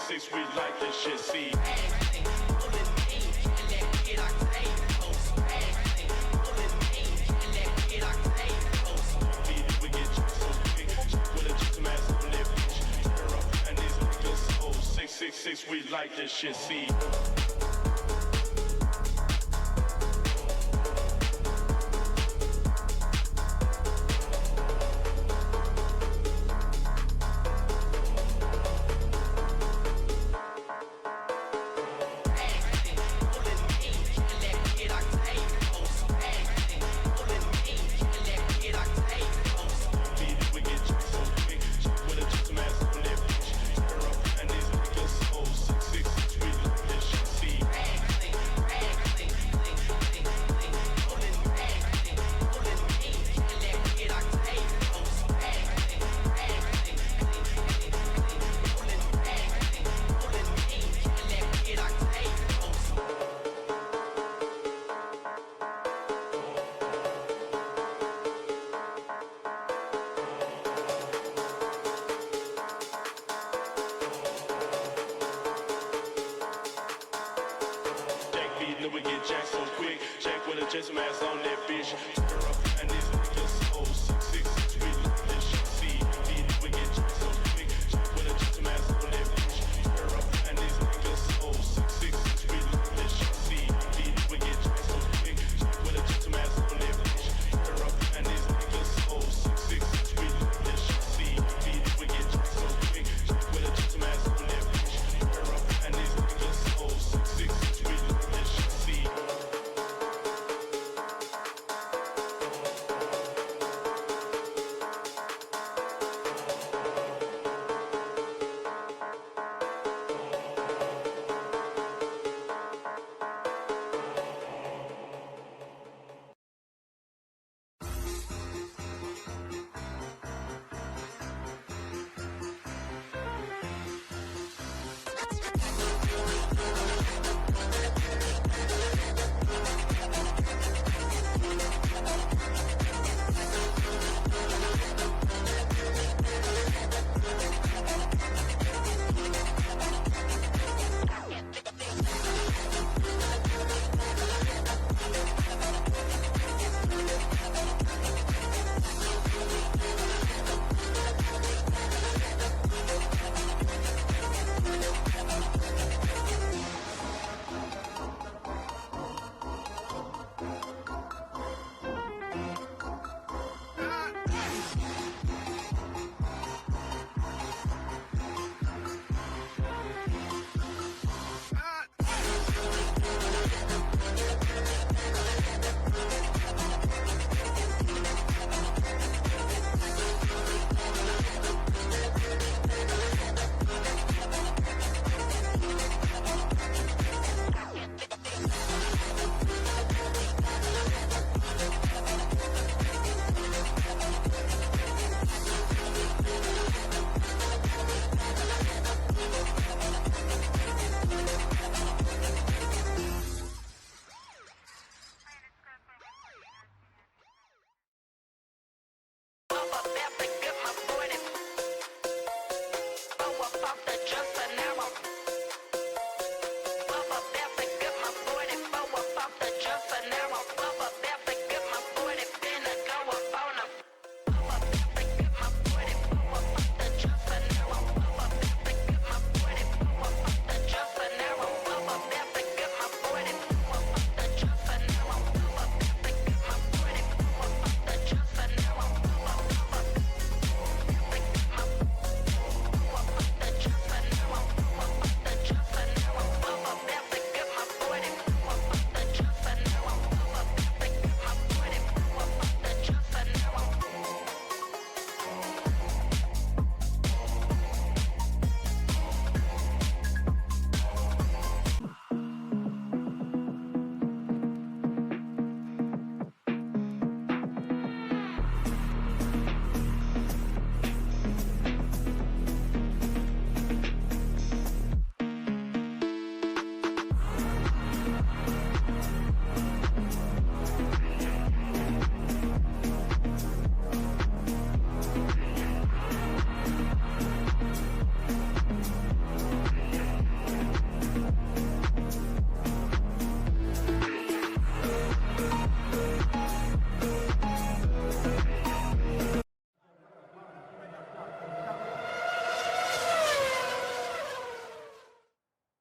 666, we like this shit, see. We get you so quick, with a just ass on that bitch. Turn up and these niggas so 666, we like this shit, see. We get jacked so quick, jack with a just ass on that bitch. Turn up and these niggas so 666, we like this shit, see. We get jacked so quick, jack with a just ass on that bitch. Turn up and these niggas so 666, we like this shit, see. We get jacked so quick, jack with a just ass on that bitch. Turn up and these niggas so 666, we like this shit, see. We get jacked so quick, jack with a just ass on that bitch. Turn up and these niggas so 666, we like this shit, see.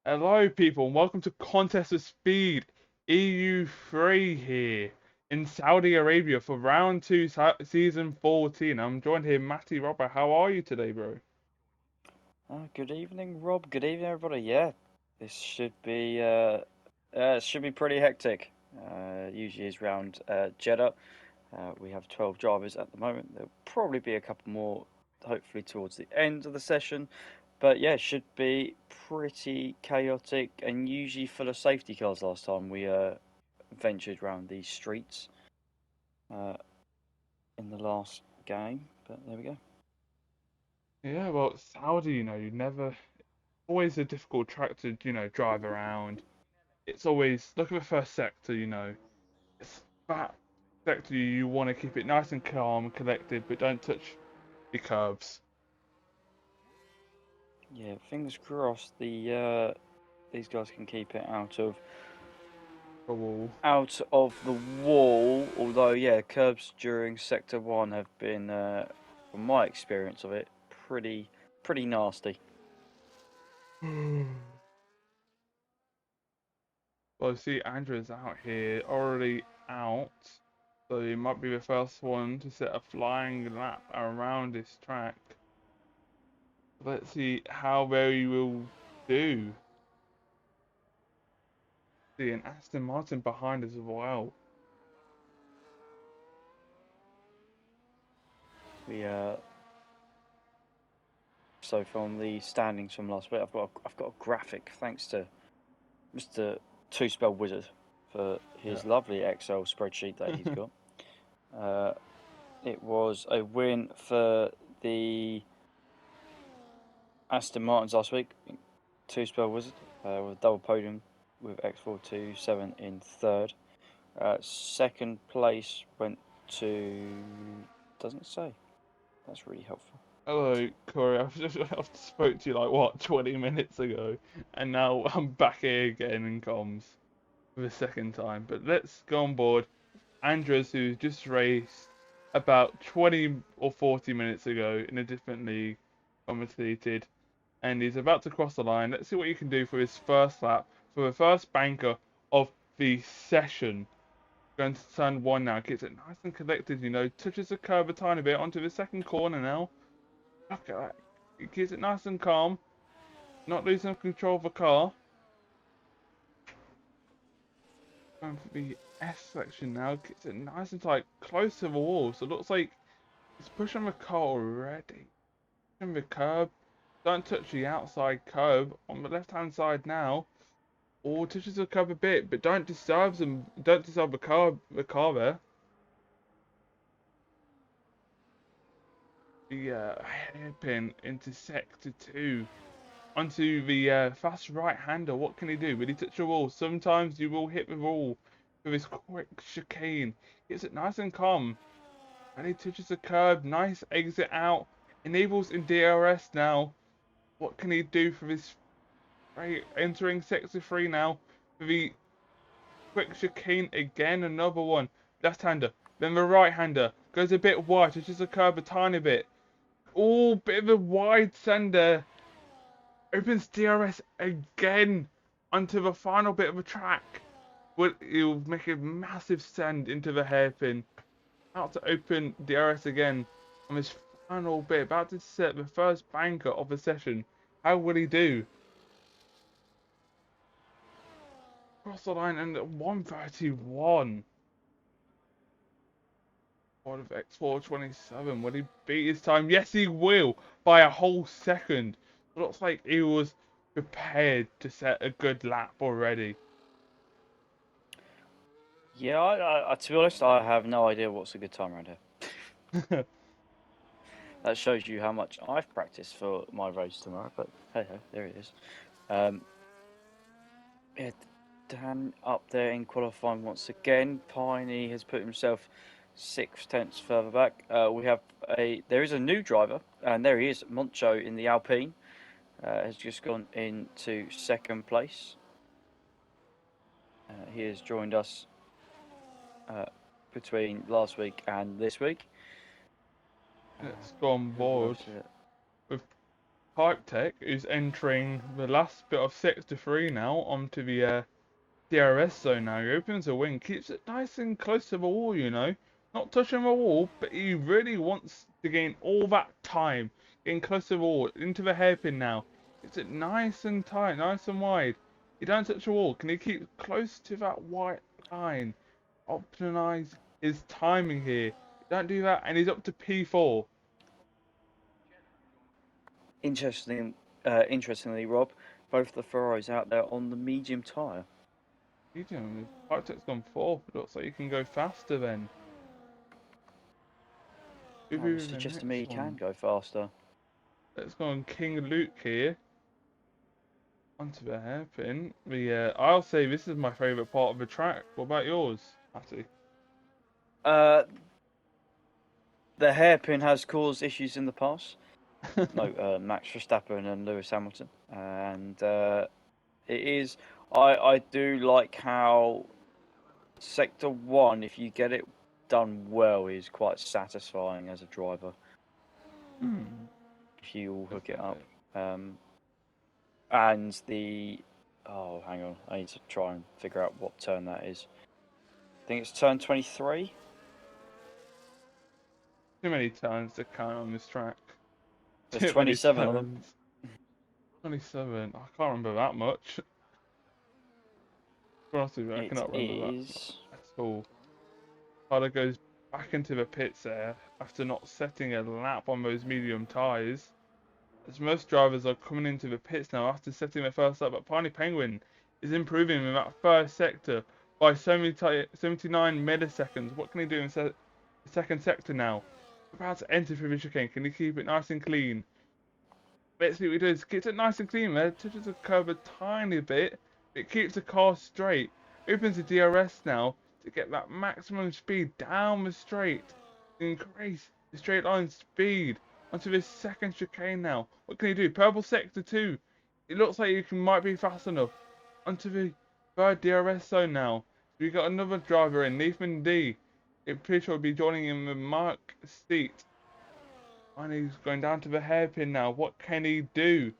Hello, people, and welcome to Contest of Speed EU3 here in Saudi Arabia for round two, season 14. I'm joined here, Matty Robber. How are you today, bro? Good evening, Rob. Good evening, everybody. Yeah, this should be pretty hectic. Usually is round Jeddah. We have 12 drivers at the moment. There'll probably be a couple more, hopefully towards the end of the session. But yeah, it should be pretty chaotic and usually full of safety cars. Last time we ventured round these streets uh, in the last game. But there we go. Yeah, well, Saudi, you never, always a difficult track to, drive around. It's always, look at the first sector, it's that sector you want to keep it nice and calm, collected, but don't touch the curves. Yeah, fingers crossed. These guys can keep it The wall. out of the wall. Although, yeah, curbs during Sector 1 have been, from my experience of it, pretty nasty. Well, see, Andrew's out here, already out, so he might be the first one to set a flying lap around this track. Let's see how well he will do. See, an Aston Martin behind as well. We So from the standings from last week, I've got a graphic thanks to Mr. Two Spell Wizard for Yeah. his lovely Excel spreadsheet that he's got. Uh, it was a win for the Aston Martins last week. Two Spell Wizard with a double podium with X427 in third. Second place went to. Doesn't say. That's really helpful. Hello, Corey. I've spoke to you like what 20 minutes ago, and now I'm back here again in comms for the second time. But let's go on board. Andres, who just raced about 20 or 40 minutes ago in a different league, commentated, and he's about to cross the line. Let's see what he can do for his first lap, for the first banker of the session. Going to turn one now, gets it nice and collected, touches the curb a tiny bit onto the second corner now. Look at that. He keeps it nice and calm, not losing control of the car. Going for the S section now, gets it nice and tight, close to the wall. So it looks like he's pushing the car already. Pushing the curb. Don't touch the outside curb on the left hand side now. Or touches the curb a bit, but don't disturb them. Don't disturb the car there. The hairpin into sector 2 onto the fast right-hander. What can he do? Will he touch the wall? Sometimes you will hit the wall with his quick chicane. Gets it nice and calm. And he touches the curb. Nice exit out. Enables in DRS now. What can he do for this right entering sector 3 now? For the quick chicane again. Another one. Left-hander. Then the right-hander. Goes a bit wide. Touches the curb a tiny bit. Oh, bit of a wide sender. Opens DRS again onto the final bit of the track. He'll make a massive send into the hairpin. About to open DRS again on this final bit. About to set the first banker of the session. How will he do? Cross the line and 131. What of X427? Will he beat his time? Yes, he will by a whole second. It looks like he was prepared to set a good lap already. Yeah, to be honest, I have no idea what's a good time around here. That shows you how much I've practiced for my race tomorrow. But hey ho, there it is. Um, yeah, Dan up there in qualifying once again. Piney has put himself 6 tenths further back. There is a new driver, and there he is, Moncho in the Alpine. Has just gone into second place. He has joined us between last week and this week. Let's go on board with Pipe Tech, who's entering the last bit of Sector 3 now onto the DRS zone now. He opens a wing, keeps it nice and close to the wall, you know. Not touching the wall, but he really wants to gain all that time. Getting close to the wall, into the hairpin now. Keeps it nice and tight, nice and wide. He don't touch the wall. Can he keep close to that white line? Optimize his timing here. Don't do that, and he's up to P4. Interestingly, Rob, both the Ferraris out there on the medium tyre. Medium, Pipe Tech's gone fourth. Looks like you can go faster then. That would suggest to me he can go faster. Let's go on King Luke here. Onto the hairpin. I'll say this is my favourite part of the track. What about yours, Matty? The hairpin has caused issues in the past. No, Max Verstappen and Lewis Hamilton, and it is. I do like how Sector 1, if you get it done well, is quite satisfying as a driver. If you all hook it up. And the... Oh, hang on. I need to try and figure out what turn that is. I think it's turn 23. Too many turns to count on this track. There's 27 of them. 27. I can't remember that much. Honestly, I cannot remember that at all. Carter goes back into the pits there after not setting a lap on those medium tyres. As most drivers are coming into the pits now after setting their first lap, but Piney Penguin is improving in that first sector by 79 milliseconds. What can he do in the second sector now? About to enter through the chicane. Can he keep it nice and clean? Let's see what he does. Keeps it nice and clean there. Touches the curb a tiny bit. It keeps the car straight. Opens the DRS now to get that maximum speed down the straight. Increase the straight line speed onto this second chicane now. What can he do? Purple sector 2. It looks like you might be fast enough. Onto the third DRS zone now. So we got another driver in, Nathan D. It pretty sure will be joining him in Mark seat. And he's going down to the hairpin now. What can he do?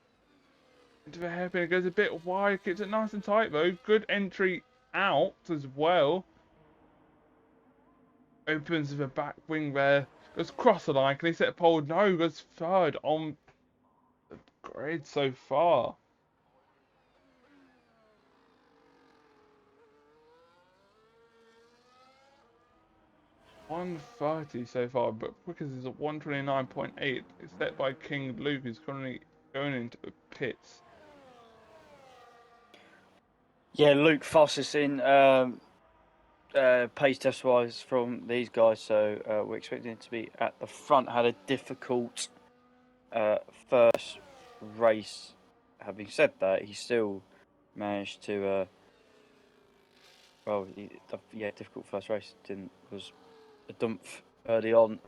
Into the hairpin. It goes a bit wide. Keeps it nice and tight though. Good entry out as well. Opens the back wing there. Goes across the line. Can he set a pole? No. Goes third on the grid so far. .130 so far, but quickest is at 129.8. It's set by King Luke, who's currently going into the pits. Yeah, Luke fastest in pace test wise from these guys, so we're expecting him to be at the front. Had a difficult first race. Having said that, he still managed to. Difficult first race. Was a dump early on.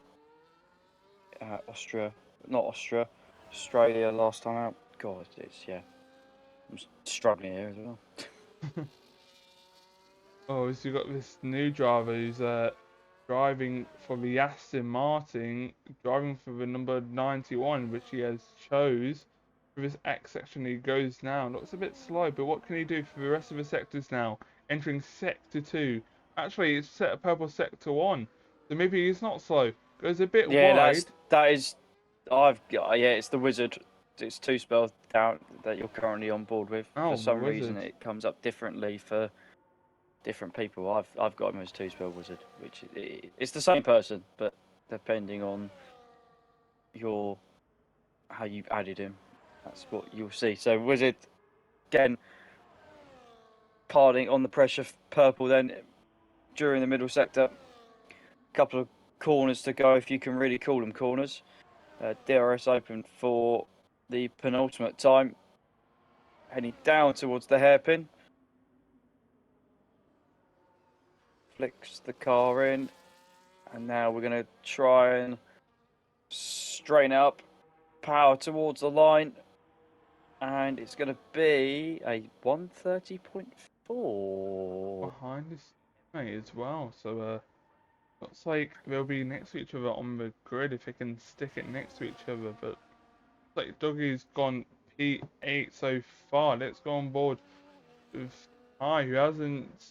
Australia last time out. God, I'm struggling here as well. Oh, so you got this new driver who's driving for the Aston Martin, driving for the number 91, which he has chose. For this X section he goes now. Looks a bit slow, but what can he do for the rest of the sectors now? Entering sector 2. Actually, it's set a purple sector 1. So maybe he's not slow. Goes a bit wide. It's the Wizard. It's two spells down that you're currently on board with. Oh, for some reason, it comes up differently for different people. I've got him as two spell Wizard, which it's the same person, but depending on how you've added him, that's what you'll see. So Wizard again, parting on the pressure, purple. Then during the middle sector, couple of corners to go if you can really call them corners. DRS open for the penultimate time, heading down towards the hairpin. Flicks the car in, and now we're going to try and straighten up, power towards the line, and it's going to be a 130.4 behind this mate as well. So looks like they'll be next to each other on the grid if they can stick it next to each other, but like Dougie's gone P8 so far. Let's go on board with Ty, who hasn't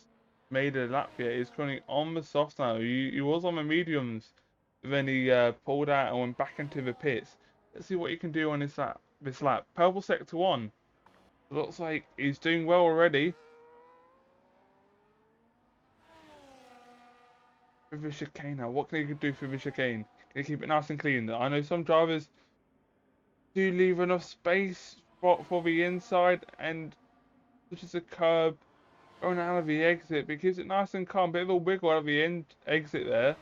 made a lap yet. He's currently on the softs now. He was on the mediums, then he pulled out and went back into the pits. Let's see what he can do on this lap. Purple sector 1. Looks like he's doing well already. Through the chicane now. What can he do through the chicane? Can he keep it nice and clean? I know some drivers do leave enough space for the inside and which is a curb going out of the exit, but keeps it nice and calm. Bit of a wiggle out of the exit there.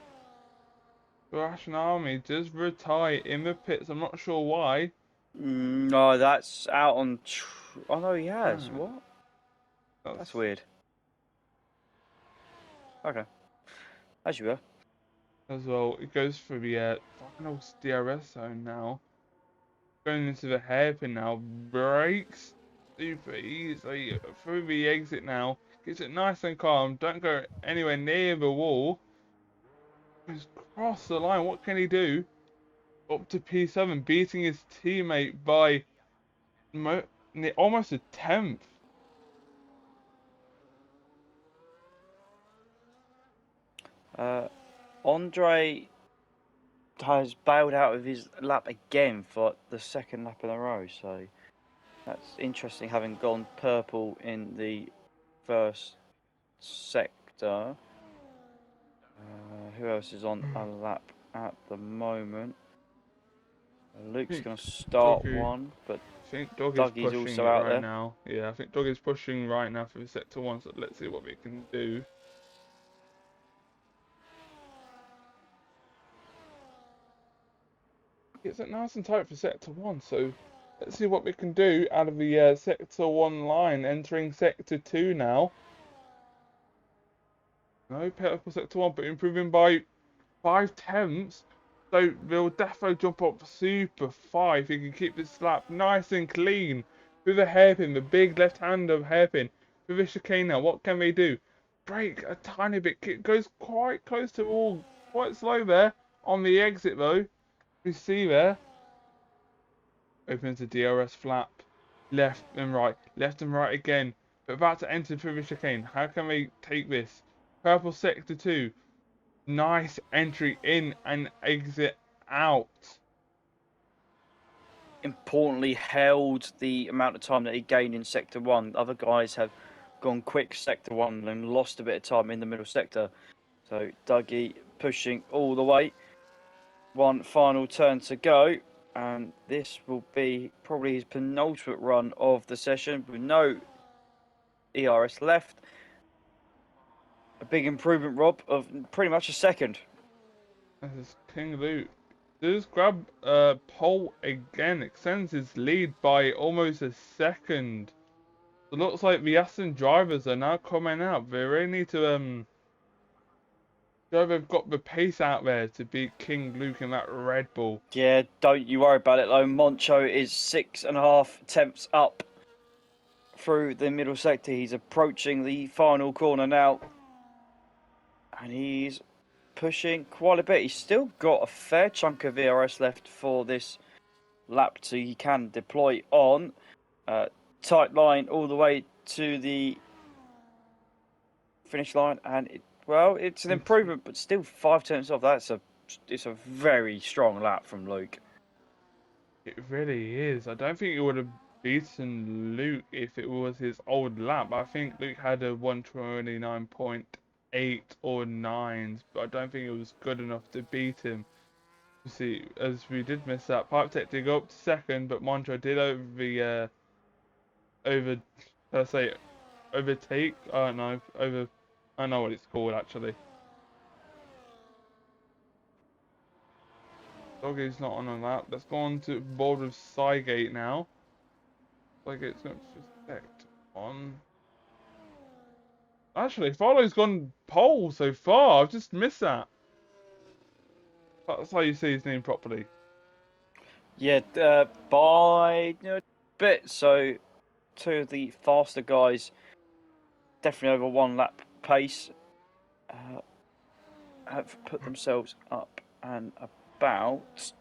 The Russian army does retire in the pits. I'm not sure why. No, that's out on. Oh no, he has. Oh, What? That's weird. Okay. As you were. As well, it goes for the final DRS zone now. Going into the hairpin now. Brakes super easily through the exit now. Gets it nice and calm. Don't go anywhere near the wall. He's crossed the line. What can he do? Up to P7, beating his teammate by almost a tenth. Andre has bailed out of his lap again for the second lap in a row, so that's interesting, having gone purple in the first sector. Who else is on a lap at the moment? Luke's going to start one, but I think Doug Dougie's is pushing also out right there now. Yeah, I think Doug is pushing right now for the sector 1, so let's see what we can do. It's nice and tight for sector 1, so let's see what we can do out of the sector 1 line, entering sector 2 now. No purple sector 1, but improving by 5 tenths. So they'll definitely jump up super far if he can keep this lap nice and clean. Through the hairpin, the big left hand of hairpin. Through the chicane now, what can they do? Brake a tiny bit. It goes quite close to all. Quite slow there. On the exit though. You see there. Opens the DRS flap. Left and right. Left and right again. But about to enter through the chicane. How can they take this? Purple sector 2. Nice entry in and exit out. importantly held the amount of time that he gained in sector 1. Other guys have gone quick sector 1 and lost a bit of time in the middle sector. So Dougie pushing all the way. One final turn to go, and this will be probably his penultimate run of the session with no ERS left. A big improvement, Rob, of pretty much a second. This is King Luke. Does grab pole again, extends his lead by almost a second. It looks like the Aston drivers are now coming out. They really need to show they've got the pace out there to beat King Luke in that Red Bull. Yeah, don't you worry about it though. Moncho is 6.5 tenths up through the middle sector. He's approaching the final corner now, and he's pushing quite a bit. He's still got a fair chunk of ERS left for this lap so he can deploy on. Tight line all the way to the finish line, and it's an improvement, but still 5 tenths off. It's a very strong lap from Luke. It really is. I don't think he would have beaten Luke if it was his old lap. I think Luke had a 129.8 or 9s, but I don't think it was good enough to beat him. You see, as we did miss that, Pipe Tech did go up to second, but Montra did overtake. I don't know, I don't know what it's called actually. Doggy's not on a lap. Let's go on to board with Cygate now. Cygate's going to select on. Actually, Follow's gone pole so far. I've just missed that. That's how you say his name properly. Yeah, by a bit. So, two of the faster guys, definitely over 1 lap pace, have put themselves up and about.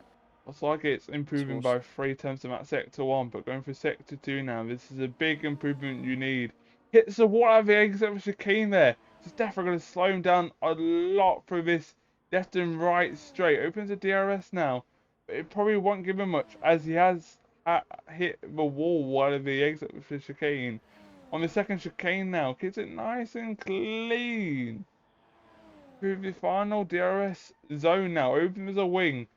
Looks like it's improving Towards- by 3 tenths of that sector 1, but going for sector 2 now. This is a big improvement you need. Hits the wall out of the exit of chicane there. It's definitely going to slow him down a lot through this left and right straight. Opens the DRS now, but it probably won't give him much as he has hit the wall out of the exit of the chicane. On the second chicane now, keeps it nice and clean. Through the final DRS zone now, open as a wing.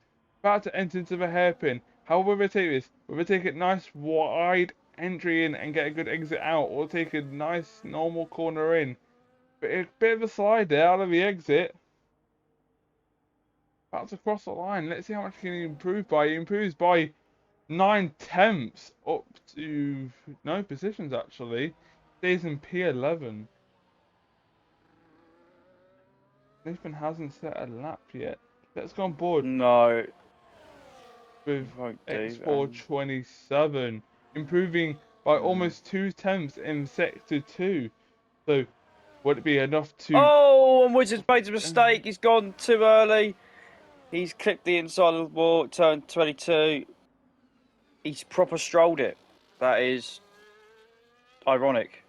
About to enter into the hairpin. How will we take this? Will we take it nice wide entry in and get a good exit out, or take a nice normal corner in? But a bit of a slide there out of the exit. About to cross the line. Let's see how much he can improve by. He improves by 9 tenths up to no positions actually. Stays in P11. Nathan hasn't set a lap yet. Let's go on board No, with won't do. X427, improving by almost 2 tenths in sector 2. So, would it be enough to... Oh, and Wizards made a mistake. He's gone too early. He's clipped the inside of the wall, turn 22. He's proper strolled it. That is ironic,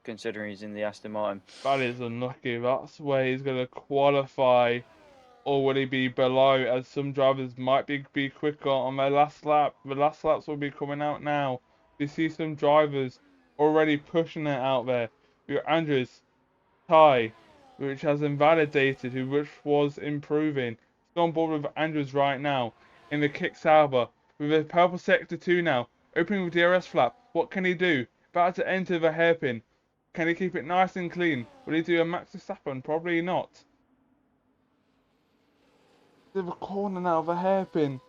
considering he's in the Aston Martin. That is unlucky. That's where he's going to qualify. Or will he be below, as some drivers might be quicker on their last lap. The last laps will be coming out now. You see some drivers already pushing it out there. We got Andrews, Ty, which has invalidated, which was improving. It's on board with Andrews right now in the kick Sauber with a purple sector 2 now. Opening with DRS flap. What can he do? About to enter the hairpin. Can he keep it nice and clean? Will he do a Max Verstappen? Probably not. To the corner now, the hairpin.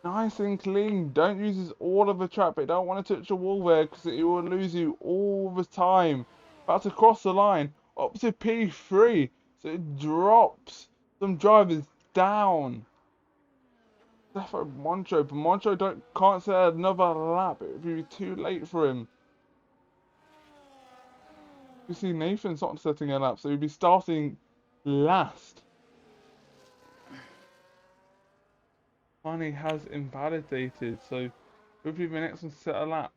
Nice and clean. Don't use all of the track, but don't want to touch the wall there because it will lose you all the time. About to cross the line up to P3, so it drops some drivers down. Defo Moncho, but Moncho can't set another lap. It would be too late for him. You see, Nathan's not setting a lap, so he'll be starting last. Finally has invalidated, so who'll be the next one to set a lap?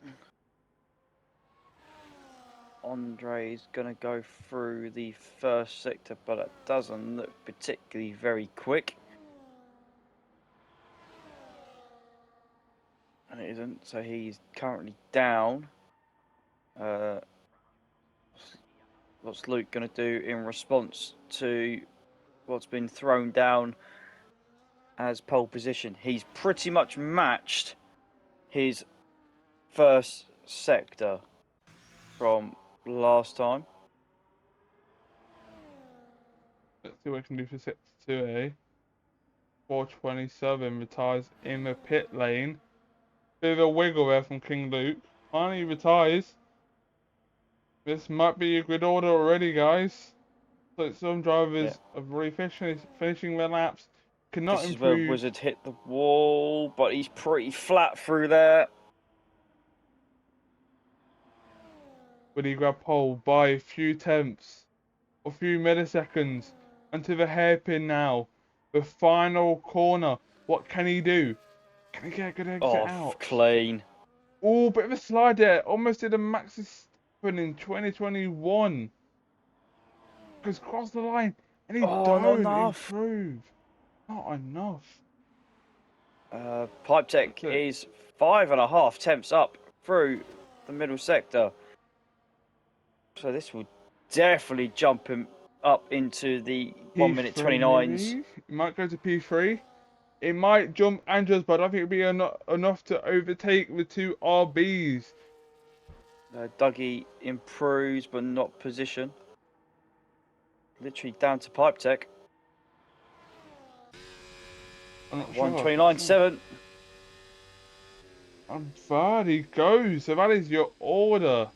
Andre's going to go through the first sector, but it doesn't look particularly very quick. And it isn't, so he's currently down. What's Luke going to do in response to what's been thrown down as pole position? He's pretty much matched his first sector from last time. Let's see what I can do for sector 2A. 427 retires in the pit lane. Bit of a wiggle there from King Luke. Finally retires. This might be a good order already, guys. So some drivers are really finishing their laps. Cannot this is improve. where Wizard hit the wall, but he's pretty flat through there. Will he grab pole by a few tenths, a few milliseconds, onto the hairpin now? The final corner. What can he do? Can he get a good exit out? Clean. Oh, bit of a slide there. Almost did a Max Verstappen in 2021. Goes across the line, and he don't improve. Not enough. Pipe Tech is 5.5 tenths up through the middle sector. So this will definitely jump him up into the 1 minute 29s. Maybe? It might go to P3. It might jump Andrews, but I don't think it'll be enough to overtake the two RBs. Dougie improves, but not position. Literally down to Pipe Tech. 129.7. And third he goes. So that is your order.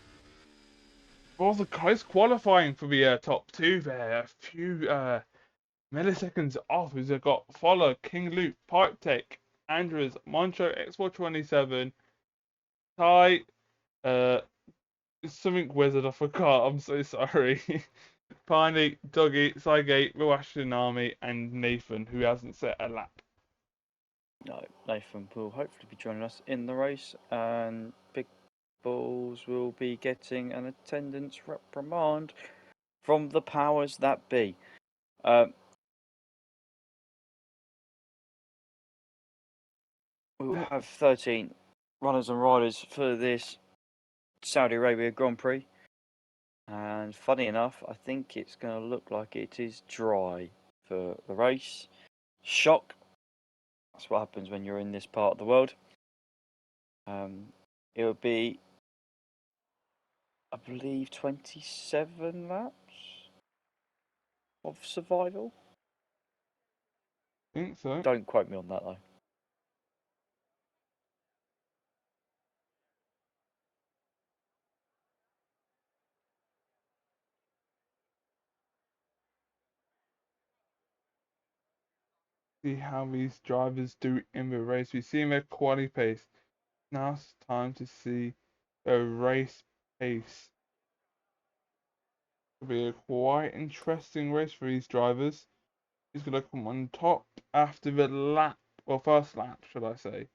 Was a close qualifying for the top two there. A few milliseconds off. Who's got follow King Luke, Pipe Tech, Andrews, Moncho, X427, Ty, something Wizard. I forgot. I'm so sorry. Finally, Dougie, Cygate, Ruashin Army, and Nathan, who hasn't set a lap. No, Nathan will hopefully be joining us in the race, and Big Balls will be getting an attendance reprimand from the powers that be. We'll have 13 runners and riders for this Saudi Arabia Grand Prix. And funny enough, I think it's going to look like it is dry for the race. Shock. That's what happens when you're in this part of the world. It will be, I believe, 27 laps of survival. I think so. Don't quote me on that though. See how these drivers do in the race. We see their quali pace. Now it's time to see the race pace. It'll be a quite interesting race for these drivers. He's gonna come on top after the lap, or first lap, should I say?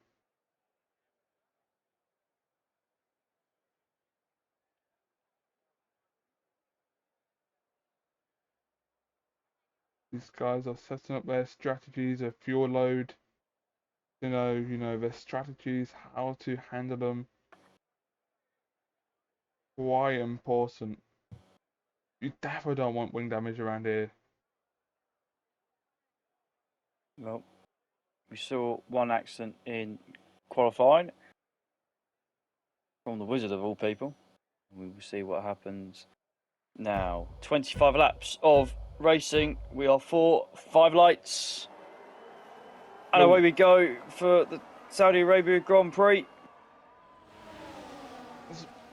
These guys are setting up their strategies, their fuel load. You know their strategies, how to handle them. Quite important. You definitely don't want wing damage around here. Well, we saw one accident in qualifying from the Wizard of all people. We will see what happens now. 25 laps of racing. We are 5 lights. And away we go for the Saudi Arabia Grand Prix.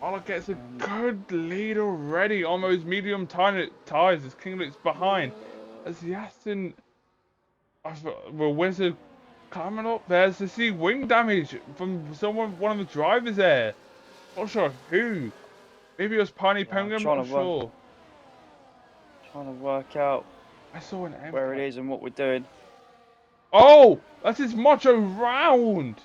Ola gets a good lead already on those medium tyres as King Luke's behind. As the Aston, the Wizard coming up there to see wing damage from one of the drivers there. Not sure who. Maybe it was Piney Penguin, I'm not sure. Trying to work out I saw an where it is and what we're doing. Oh, that is Macho round.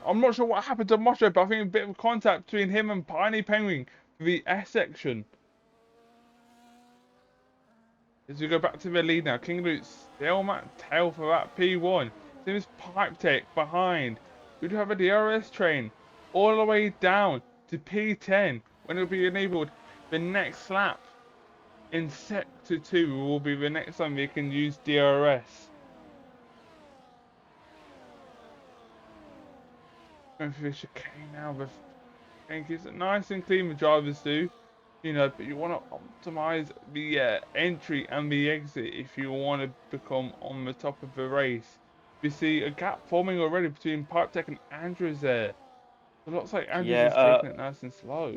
I'm not sure what happened to Macho, but I think a bit of contact between him and Piney Penguin for the S section. As we go back to the lead now, King Luke still at tail for that P1. There's Pipe Tech behind. We do have a DRS train all the way down to P10 when it will be enabled the next lap. In Sector 2 will be the next time they can use DRS. Going for the chicane now, the chicane keeps it nice and clean, the drivers do. But you want to optimize the entry and the exit if you want to become on the top of the race. We see a gap forming already between Pipe Tech and Andrews there. It looks like Andrews is taking it nice and slow.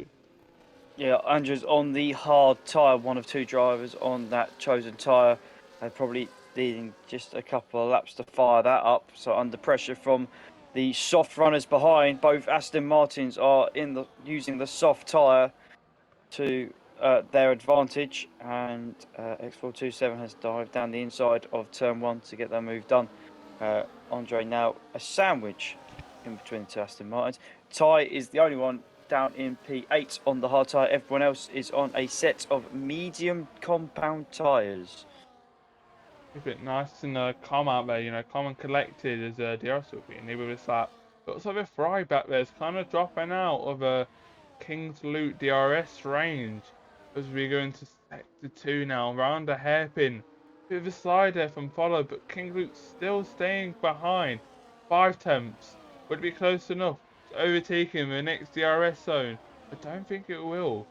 Yeah, Andrews on the hard tyre, one of 2 drivers on that chosen tyre. They're probably needing just a couple of laps to fire that up. So under pressure from the soft runners behind, both Aston Martins are using the soft tyre to their advantage, and X427 has dived down the inside of turn 1 to get that move done. Andre now a sandwich in between the 2 Aston Martins. Ty is the only one down in P8 on the hard tyre. Everyone else is on a set of medium compound tyres. Keep it nice and calm out there, calm and collected as DRS will be enabled this lap. Looks like the fry back there is kind of dropping out of King's Loot DRS range as we go into Sector 2 now, around the hairpin. Bit of a slide there from follow, but King Luke's still staying behind. 5 attempts. Would it be close enough to overtaking the next DRS zone? I don't think it will.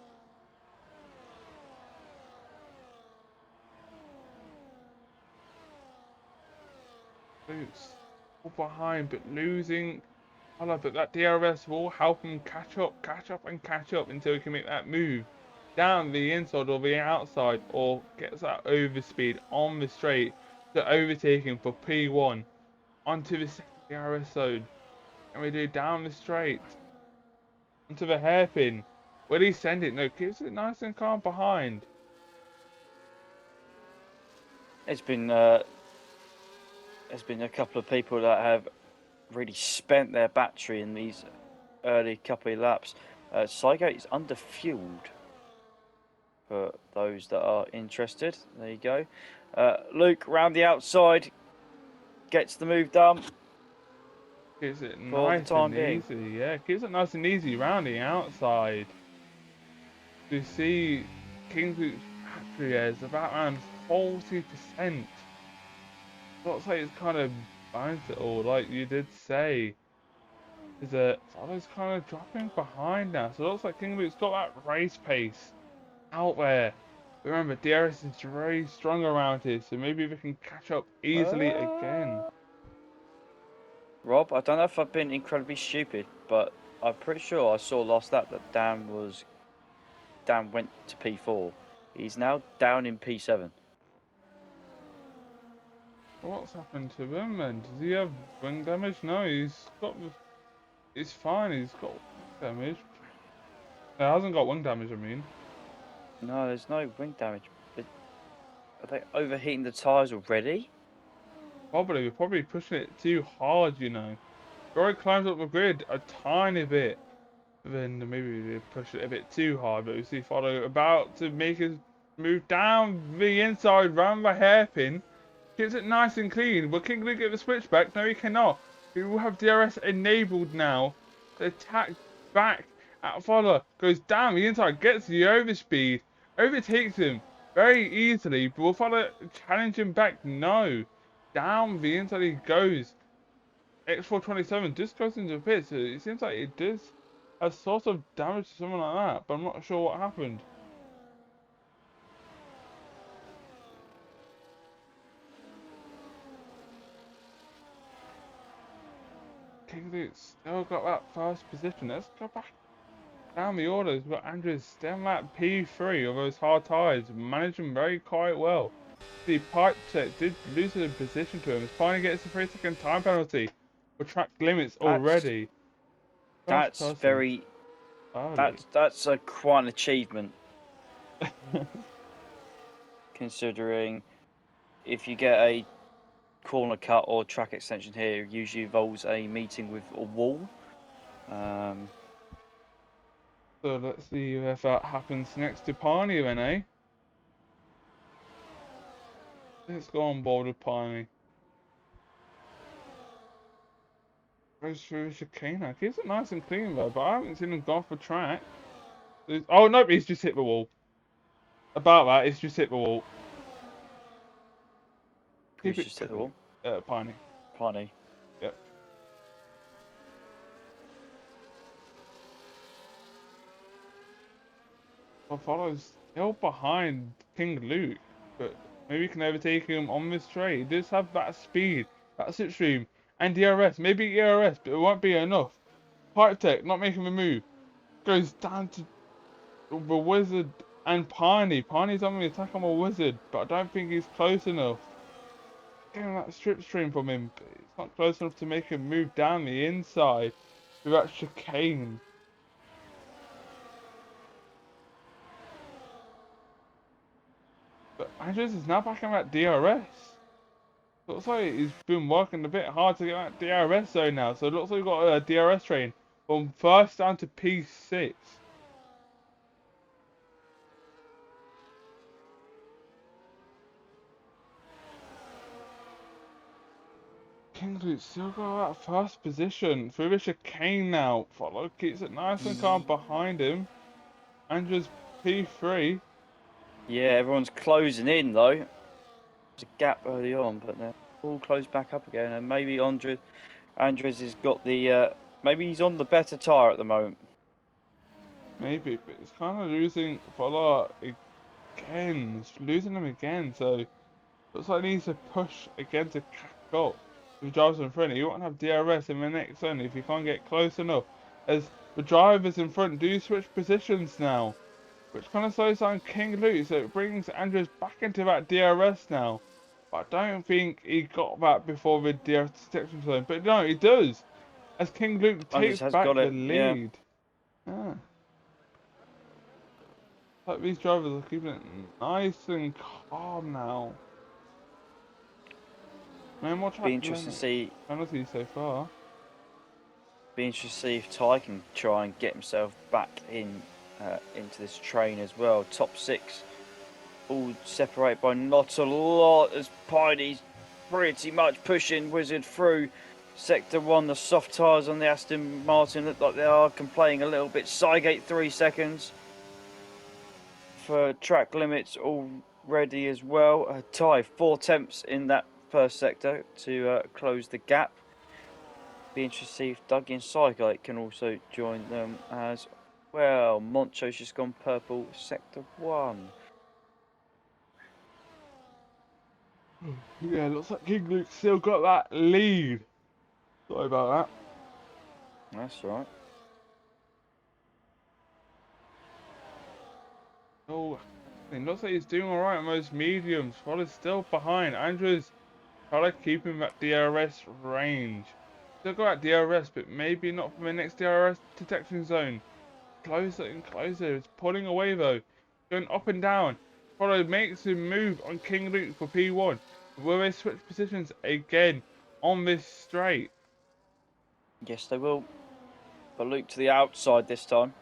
Luke's all behind, but losing. But that DRS will help him catch up until he can make that move down the inside or the outside, or gets that overspeed on the straight to overtake him for P1 onto the second DRS zone. And we do down the straight onto the hairpin. Will he send it? No, keeps it nice and calm behind. It's been there's been a couple of people that have really spent their battery in these early couple of laps. Saigo is underfueled. For those that are interested, there you go. Luke round the outside gets the move done Keeps it for the nice time and being. easy, yeah. Keeps it nice and easy round the outside. You see King Luke's battery is about around 40%. Looks like it's kind of bounced it all, like you did say. Is that Fallow's kind of dropping behind now. So it looks like King Luke's got that race pace out there. Remember, DRS is very strong around here, so maybe we can catch up easily again. Rob, I don't know if I've been incredibly stupid, but I'm pretty sure I saw last lap that Dan went to P4. He's now down in P7. What's happened to him then? Does he have wing damage? No, he's fine, he's got wing damage. He hasn't got wing damage, I mean. No, there's no wing damage. Are they overheating the tyres already? Probably, we're probably pushing it too hard, you know. Rory climbs up the grid a tiny bit. Then maybe we push it a bit too hard, but we see Follow about to make his move down the inside round the hairpin. Keeps it nice and clean. Will King Luke get the switchback? No, he cannot. We will have DRS enabled now. The attack back at Follow. Goes down the inside, gets the overspeed. Overtakes him very easily, but will Follow challenge him back? No. Down the inside he goes. X427 just goes into the pit, so it seems like it does have sort of damage to someone like that, but I'm not sure what happened. King Luke's still got that first position. Let's go back down the orders. We've got Andrews still at P3 of those hard tyres, managing very quite well. The pipe check did lose a position to him as finally gets the 3-second time penalty for track limits already. That's very. That's a quite an achievement. Considering if you get a corner cut or track extension here, it usually involves a meeting with a wall. So let's see if that happens next to Piney then, eh? Let's go on board with Piney. Goes through the chicane now. Keeps it nice and clean though, but I haven't seen him go off the track. Oh no, he's just hit the wall. About that, he's just hit the wall. He's just hit the wall? Piney. Piney. Yep. Well, Follow's still behind King Luke, but maybe he can overtake him on this straight. He does have that speed, that slipstream, and DRS. Maybe ERS, but it won't be enough. Pipe Tech not making the move. Goes down to the Wizard and Piney. Piney's on the attack on the Wizard, but I don't think he's close enough. Getting that slipstream from him, but it's not close enough to make him move down the inside with that chicane. But Andrews is now back in that DRS. Looks like he's been working a bit hard to get that DRS zone now. So it looks like we've got a DRS train from first down to P6. King Luke still got that first position through the chicane now. Follow keeps it nice and calm behind him. Andrews P3. Yeah, everyone's closing in though. There's a gap early on, but they're all closed back up again. And maybe Andres has got the. Maybe he's on the better tyre at the moment. Maybe, but it's kind of losing Follow again. It's losing him again, so looks like he needs to push again to catch up. If he drives in front, he won't have DRS in the next zone if he can't get close enough. As the drivers in front do switch positions now, which kind of slows down King Luke, so it brings Andrews back into that DRS now. But I don't think he got that before the DRS detection zone, but no, he does. As King Luke takes back the lead. Yeah. Like these drivers are keeping it nice and calm now. No more Be track interesting to limit see. penalties so far. Be interesting to see if Ty can try and get himself back into this train as well. Top 6 all separated by not a lot, as Piney's pretty much pushing Wizard through Sector 1. The soft tyres on the Aston Martin look like they are complaining a little bit. Cygate 3 seconds for track limits already as well. Ty 4 tenths in that first sector to close the gap. Be interested to see if Dougie and Cygate can also join them as well. Moncho's just gone purple, Sector 1. Yeah, looks like King Luke still got that lead. Sorry about That's right. that. Oh, it looks like he's doing alright on most mediums. Wallace still behind. Andrews trying to keep him at DRS range. Still got at DRS, but maybe not from the next DRS detection zone. Closer and closer. It's pulling away though. Going up and down. Follow makes him move on King Luke for P1. Will they switch positions again on this straight? Yes, they will. But Luke to the outside this time.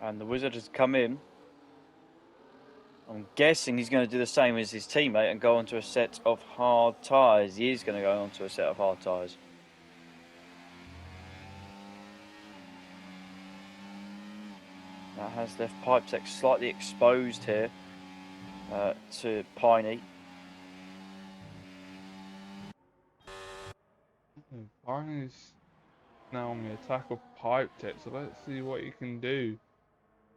And the Wizard has come in. I'm guessing he's going to do the same as his teammate and go onto a set of hard tyres. He is going to go onto a set of hard tyres. That has left Pipetech slightly exposed here to Piney. Barney's now on the attack of Pipe Tech, so let's see what he can do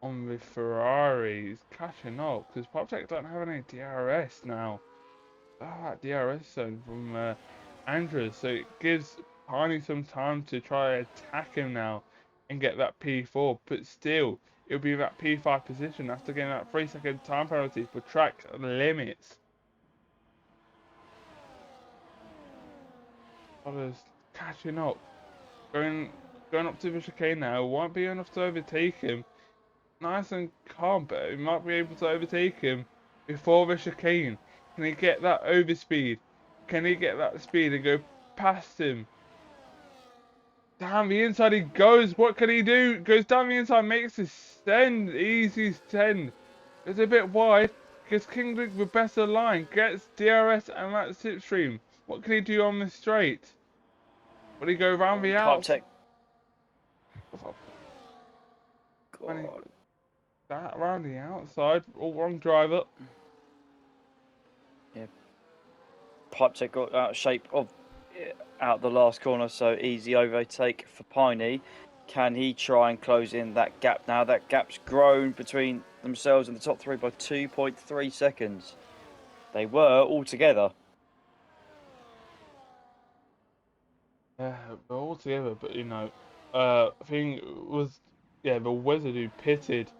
on the Ferrari. He's catching up because Pipe Tech don't have any DRS now. That DRS zone from Andrews, so it gives Barney some time to try to attack him now and get that P4, but still, it'll be that P5 position after getting that 3-second time penalty for track limits. Others catching up. Going up to the chicane now. Won't be enough to overtake him. Nice and calm, but he might be able to overtake him before the chicane. Can he get that overspeed? Can he get that speed and go past him? Down the inside he goes. What can he do? Goes down the inside, makes a send. Easy send. It's a bit wide. Gets King Luke the better line. Gets DRS and that slipstream. What can he do on the straight? Will he go round the outside? That around the outside, all wrong driver. Yeah, Pipetech got out of shape out the last corner, so easy overtake for Piney. Can he try and close in that gap now? That gap's grown between themselves and the top 3 by 2.3 seconds. They were all together. Yeah, they're all together, but you know, I think it was the Wizard who pitted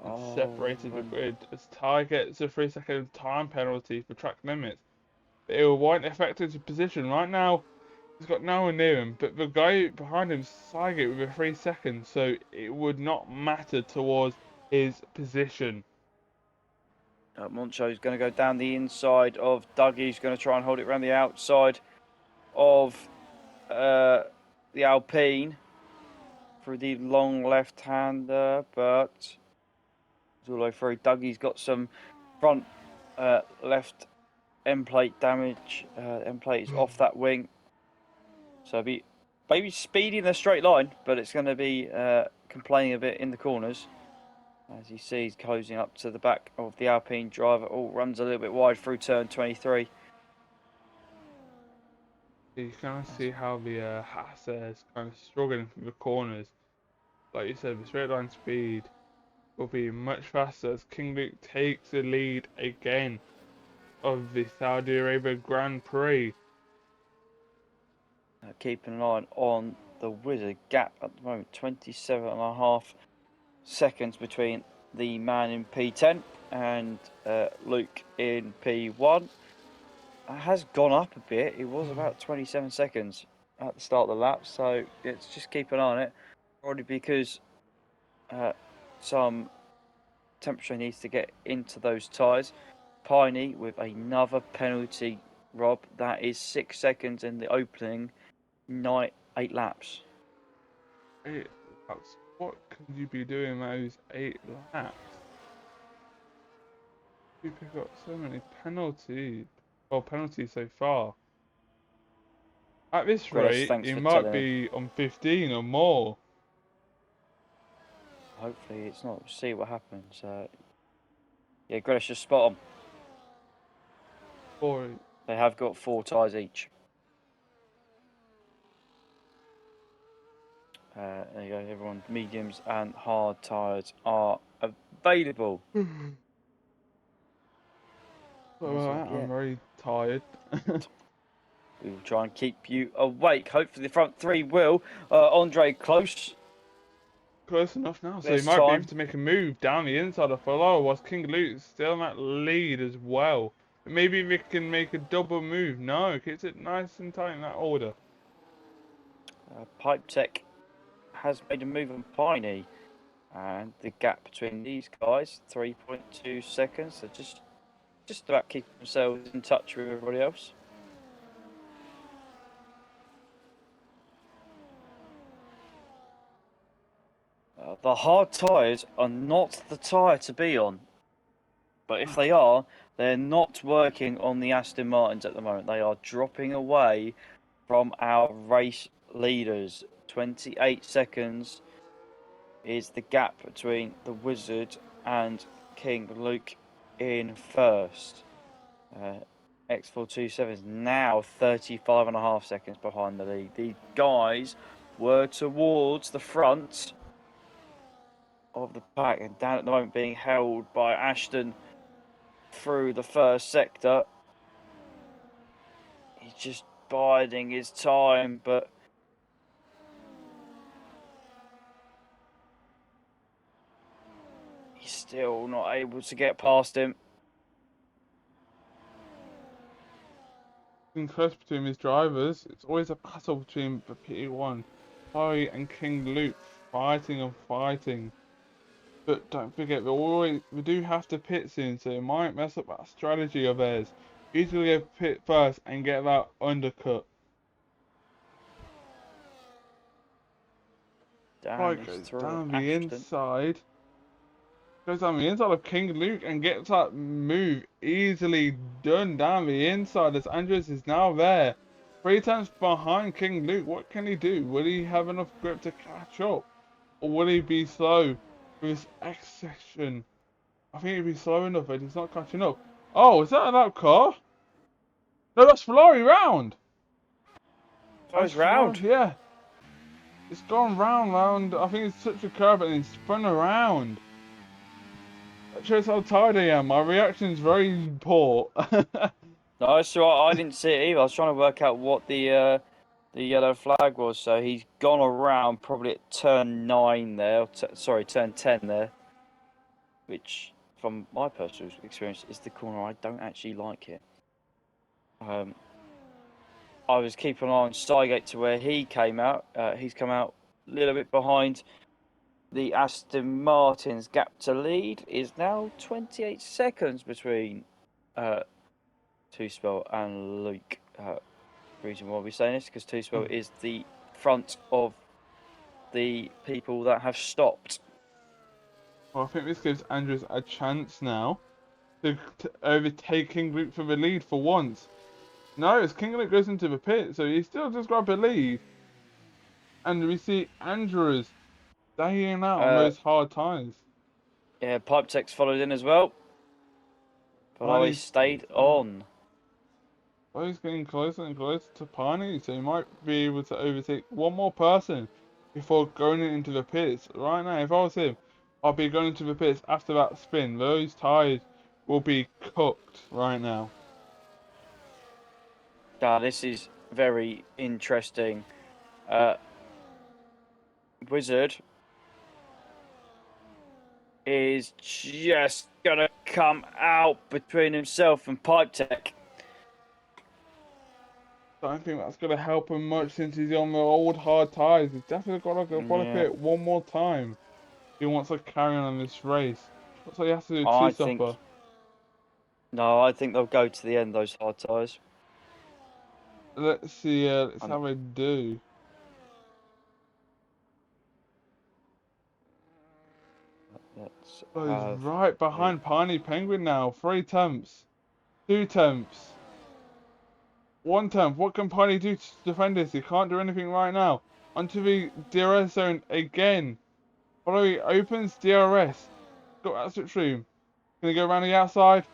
and separated the grid as Ty gets a 3-second time penalty for track limits. But it won't affect his position right now. He's got no one near him, but the guy behind him Cygate with a 3 seconds, so it would not matter towards his position. Moncho's going to go down the inside of Dougie. He's going to try and hold it around the outside of the Alpine through the long left-hander, but it's all the way through. Dougie's got some front left end plate damage. End plate is off that wing, so maybe speedy in the straight line, but it's going to be complaining a bit in the corners. As you see, he's closing up to the back of the Alpine driver. Oh, runs a little bit wide through turn 23. You can see how the Haas is kind of struggling through the corners. Like you said, the straight line speed will be much faster as King Luke takes the lead again of the Saudi Arabia Grand Prix. Keeping an eye on the Wizard gap at the moment, 27.5 seconds between the man in P10 and Luke in P1. It has gone up a bit. It was about 27 seconds at the start of the lap, so let's just keep an eye on it. Probably because some temperature needs to get into those tyres. Piney with another penalty, Rob. That is 6 seconds in the opening 8 laps. 8 laps. What can you be doing those 8 laps? You pick up so many penalties. Well, penalties so far. At this Grealish, rate, thanks he for might telling him. be on 15 or more. Hopefully it's not. We'll see what happens. Yeah, Grealish is spot on. Or They have got 4 tyres each. There you go, everyone. Mediums and hard tyres are available. I'm very tired. We will try and keep you awake. Hopefully the front three will. Andre close. Close enough now, so he This might be time. able to make a move down the inside of Follow, whilst King Luke still in that lead as well. Maybe we can make a double move. No, keeps it nice and tight in that order. Pipe Tech has made a move on Piney. And the gap between these guys, 3.2 seconds. So just about keeping themselves in touch with everybody else. The hard tyres are not the tyre to be on. But if they are, they're not working on the Aston Martins at the moment. They are dropping away from our race leaders. 28 seconds is the gap between the Wizard and King Luke in first. X427 is now 35.5 seconds behind the lead. The guys were towards the front of the pack and down at the moment being held by Ashton through the first sector. He's just biding his time, but he's still not able to get past him. In close between his drivers, it's always a battle between the P1, Harry and King Luke, fighting and fighting. But don't forget, we do have to pit soon, so it might mess up that strategy of theirs. He's gonna go pit first and get that undercut. Goes down the inside. Goes down the inside of King Luke and gets that move easily done down the inside as Andres is now there. 3 times behind King Luke. What can he do? Will he have enough grip to catch up? Or will he be slow with his X section? I think he'd be slow enough, but he's not catching up. Oh, is that a lap car? No, that's Ferrari round. That's round. Yeah. It's gone round. I think it's touched the curb and then spun around. That shows how tired I am. My reaction's very poor. No, it's alright. I didn't see it either. I was trying to work out what the yellow flag was. So he's gone around probably at turn 9 there. Sorry, turn 10 there. Which, from my personal experience, is the corner I don't actually like it. I was keeping an eye on Stygate to where he came out. He's come out a little bit behind the Aston Martin's gap to lead is now 28 seconds between Two-Spell and Luke. The reason why we're saying this is because Two-Spell is the front of the people that have stopped. Well, I think this gives Andrews a chance now to overtake King Luke for the lead for once. No, as King Luke goes into the pit, so he still just got the lead. And we see Andrews staying out on those hard tyres. Yeah, Pipe Tech's followed in as well. But he stayed on. Oh, he's getting closer and closer to Piney, so he might be able to overtake one more person before going into the pits. Right now, if I was him, I'll be going into the pits after that spin. Those tyres will be cooked right now. This is very interesting. Wizard is just gonna come out between himself and Pipe Tech. I don't think that's gonna help him much since he's on the old hard tyres. He's definitely got to go pit one more time if he wants to carry on this race. Looks like he has to do a I think two-stopper. no, I think they'll go to the end. Those hard tyres. Let's see. Let's And have a do. let's Oh, he's have right a behind Piney Penguin now. 3 temps, 2 temps, 1 temp. What can Piney do to defend this? He can't do anything right now. Onto the DRS zone again. Follow opens DRS. Got that switch room. Gonna go around the outside.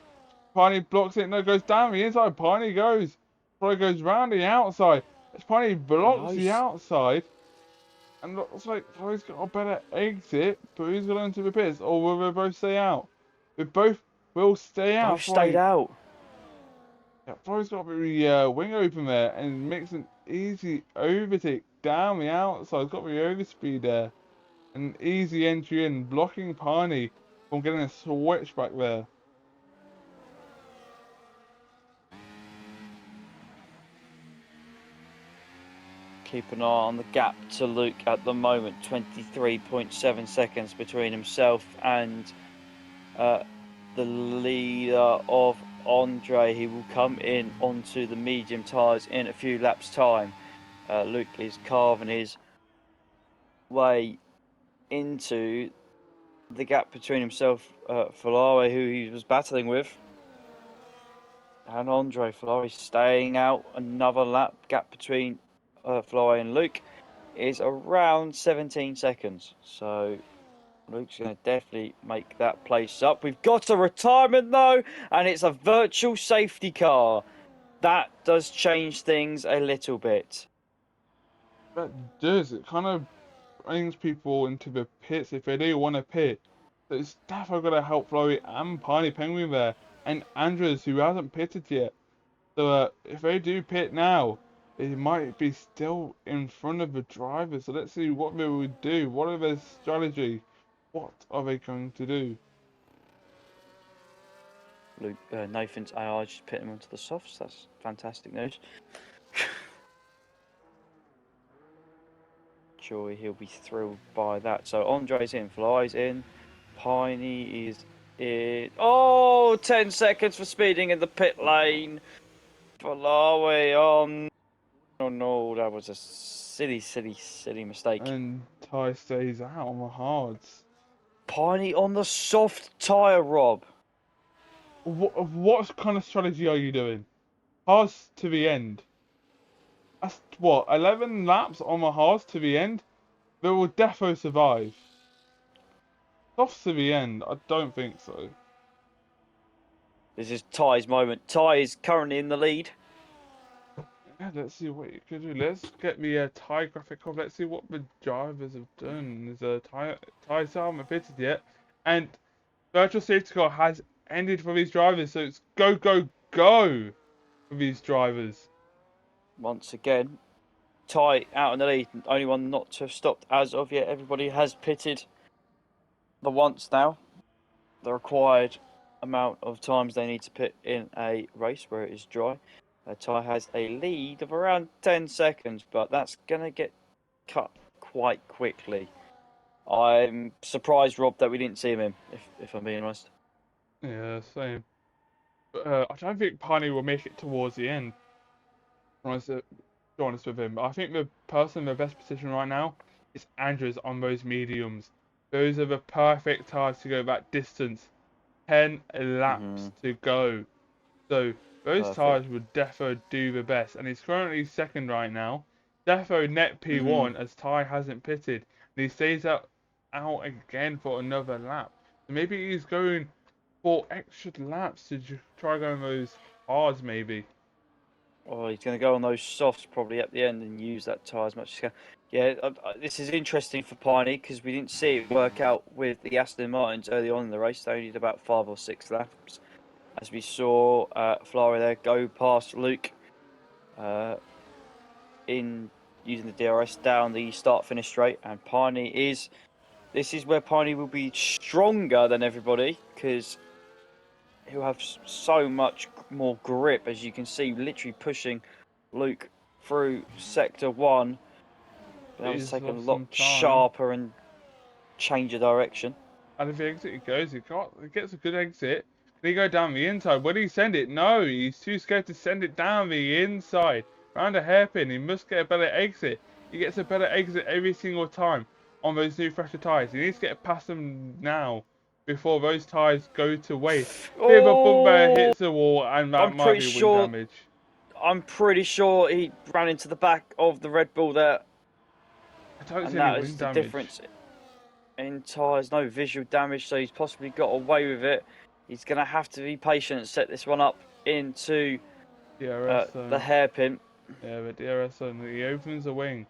Piney blocks it. No, goes down the inside. Piney goes. Probably goes round the outside. As Piney blocks the nice. outside. And looks like Chloe's got a better exit. But who's going to the pits? Or will they both stay out? We both will stay out. Both stayed out. Yeah, Chloe's got the wing open there. And makes an easy overtake down the outside. Got the overspeed there. An easy entry in. Blocking Piney from getting a switch back there. Keep an eye on the gap to Luke at the moment. 23.7 seconds between himself and the leader of Andre. He will come in onto the medium tyres in a few laps' time. Luke is carving his way into the gap between himself, Falare, who he was battling with, and Andre. Falare staying out another lap. Gap between Falare and Luke is around 17 seconds. So Luke's going to definitely make that place up. We've got a retirement though, and it's a virtual safety car. That does change things a little bit. That does. It kind of brings people into the pits if they do want to pit. So it's definitely going to help Flurry and Piney Penguin there. And Andrews, who hasn't pitted yet. So if they do pit now, they might be still in front of the driver. So let's see what they will do. What are their strategy? What are they going to do? Luke, Nathan's AI just put him onto the softs. That's fantastic news. Sure, he'll be thrilled by that. So Andre's in, Fly's in, Piney is in. Oh, 10 seconds for speeding in the pit lane. Falawe on. Oh no, that was a silly mistake. And Ty stays out on the hards. Piney on the soft tyre, Rob. What kind of strategy are you doing? Hards to the end. That's what, 11 laps on the hards to the end? They will defo survive. Softs to the end, I don't think so. This is Ty's moment. Ty is currently in the lead. Yeah, let's see what you can do. Let's get the Thai graphic off. Let's see what the drivers have done. There's a Thai haven't pitted yet. And virtual safety car has ended for these drivers. So it's go, go, go for these drivers. Once again, Ty out in the lead. Only one not to have stopped as of yet. Everybody has pitted the once now. The required amount of times they need to pit in a race where it is dry. Ty has a lead of around 10 seconds, but that's going to get cut quite quickly. I'm surprised, Rob, that we didn't see him in, if I'm being honest. Yeah, same. But I don't think Piney will make it towards the end. To be honest with him, I think the person in the best position right now is Andrews on those mediums. Those are the perfect tires to go that distance. 10 laps to go. So those tires would defo do the best, and he's currently second right now. Defo net P1 as Ty hasn't pitted, and he stays out again for another lap. So maybe he's going for extra laps to try going those hards maybe. Oh, he's going to go on those softs probably at the end and use that tyre as much as he can. Yeah, this is interesting for Piney because we didn't see it work out with the Aston Martins early on in the race. They only did about 5 or 6 laps. As we saw Flora there go past Luke in using the DRS down the start-finish straight. And Piney is... This is where Piney will be stronger than everybody because he'll have so much more grip, as you can see, literally pushing Luke through Sector 1. That was taking a lot sharper and change of direction. And if the exit he goes, he gets a good exit. Can he go down the inside? Will he send it? No, he's too scared to send it down the inside. Round a hairpin, he must get a better exit. He gets a better exit every single time on those new fresher tyres. He needs to get past them now before those tyres go to waste. Bit of a bump there, Oh, hits the wall, and that I'm might pretty be wind sure. damage. I'm pretty sure he ran into the back of the Red Bull there, I don't see and any that is wind the damage. difference in tyres. No visual damage, so he's possibly got away with it. He's going to have to be patient and set this one up into DRS the zone. hairpin. Yeah, the DRS zone. He opens the wing.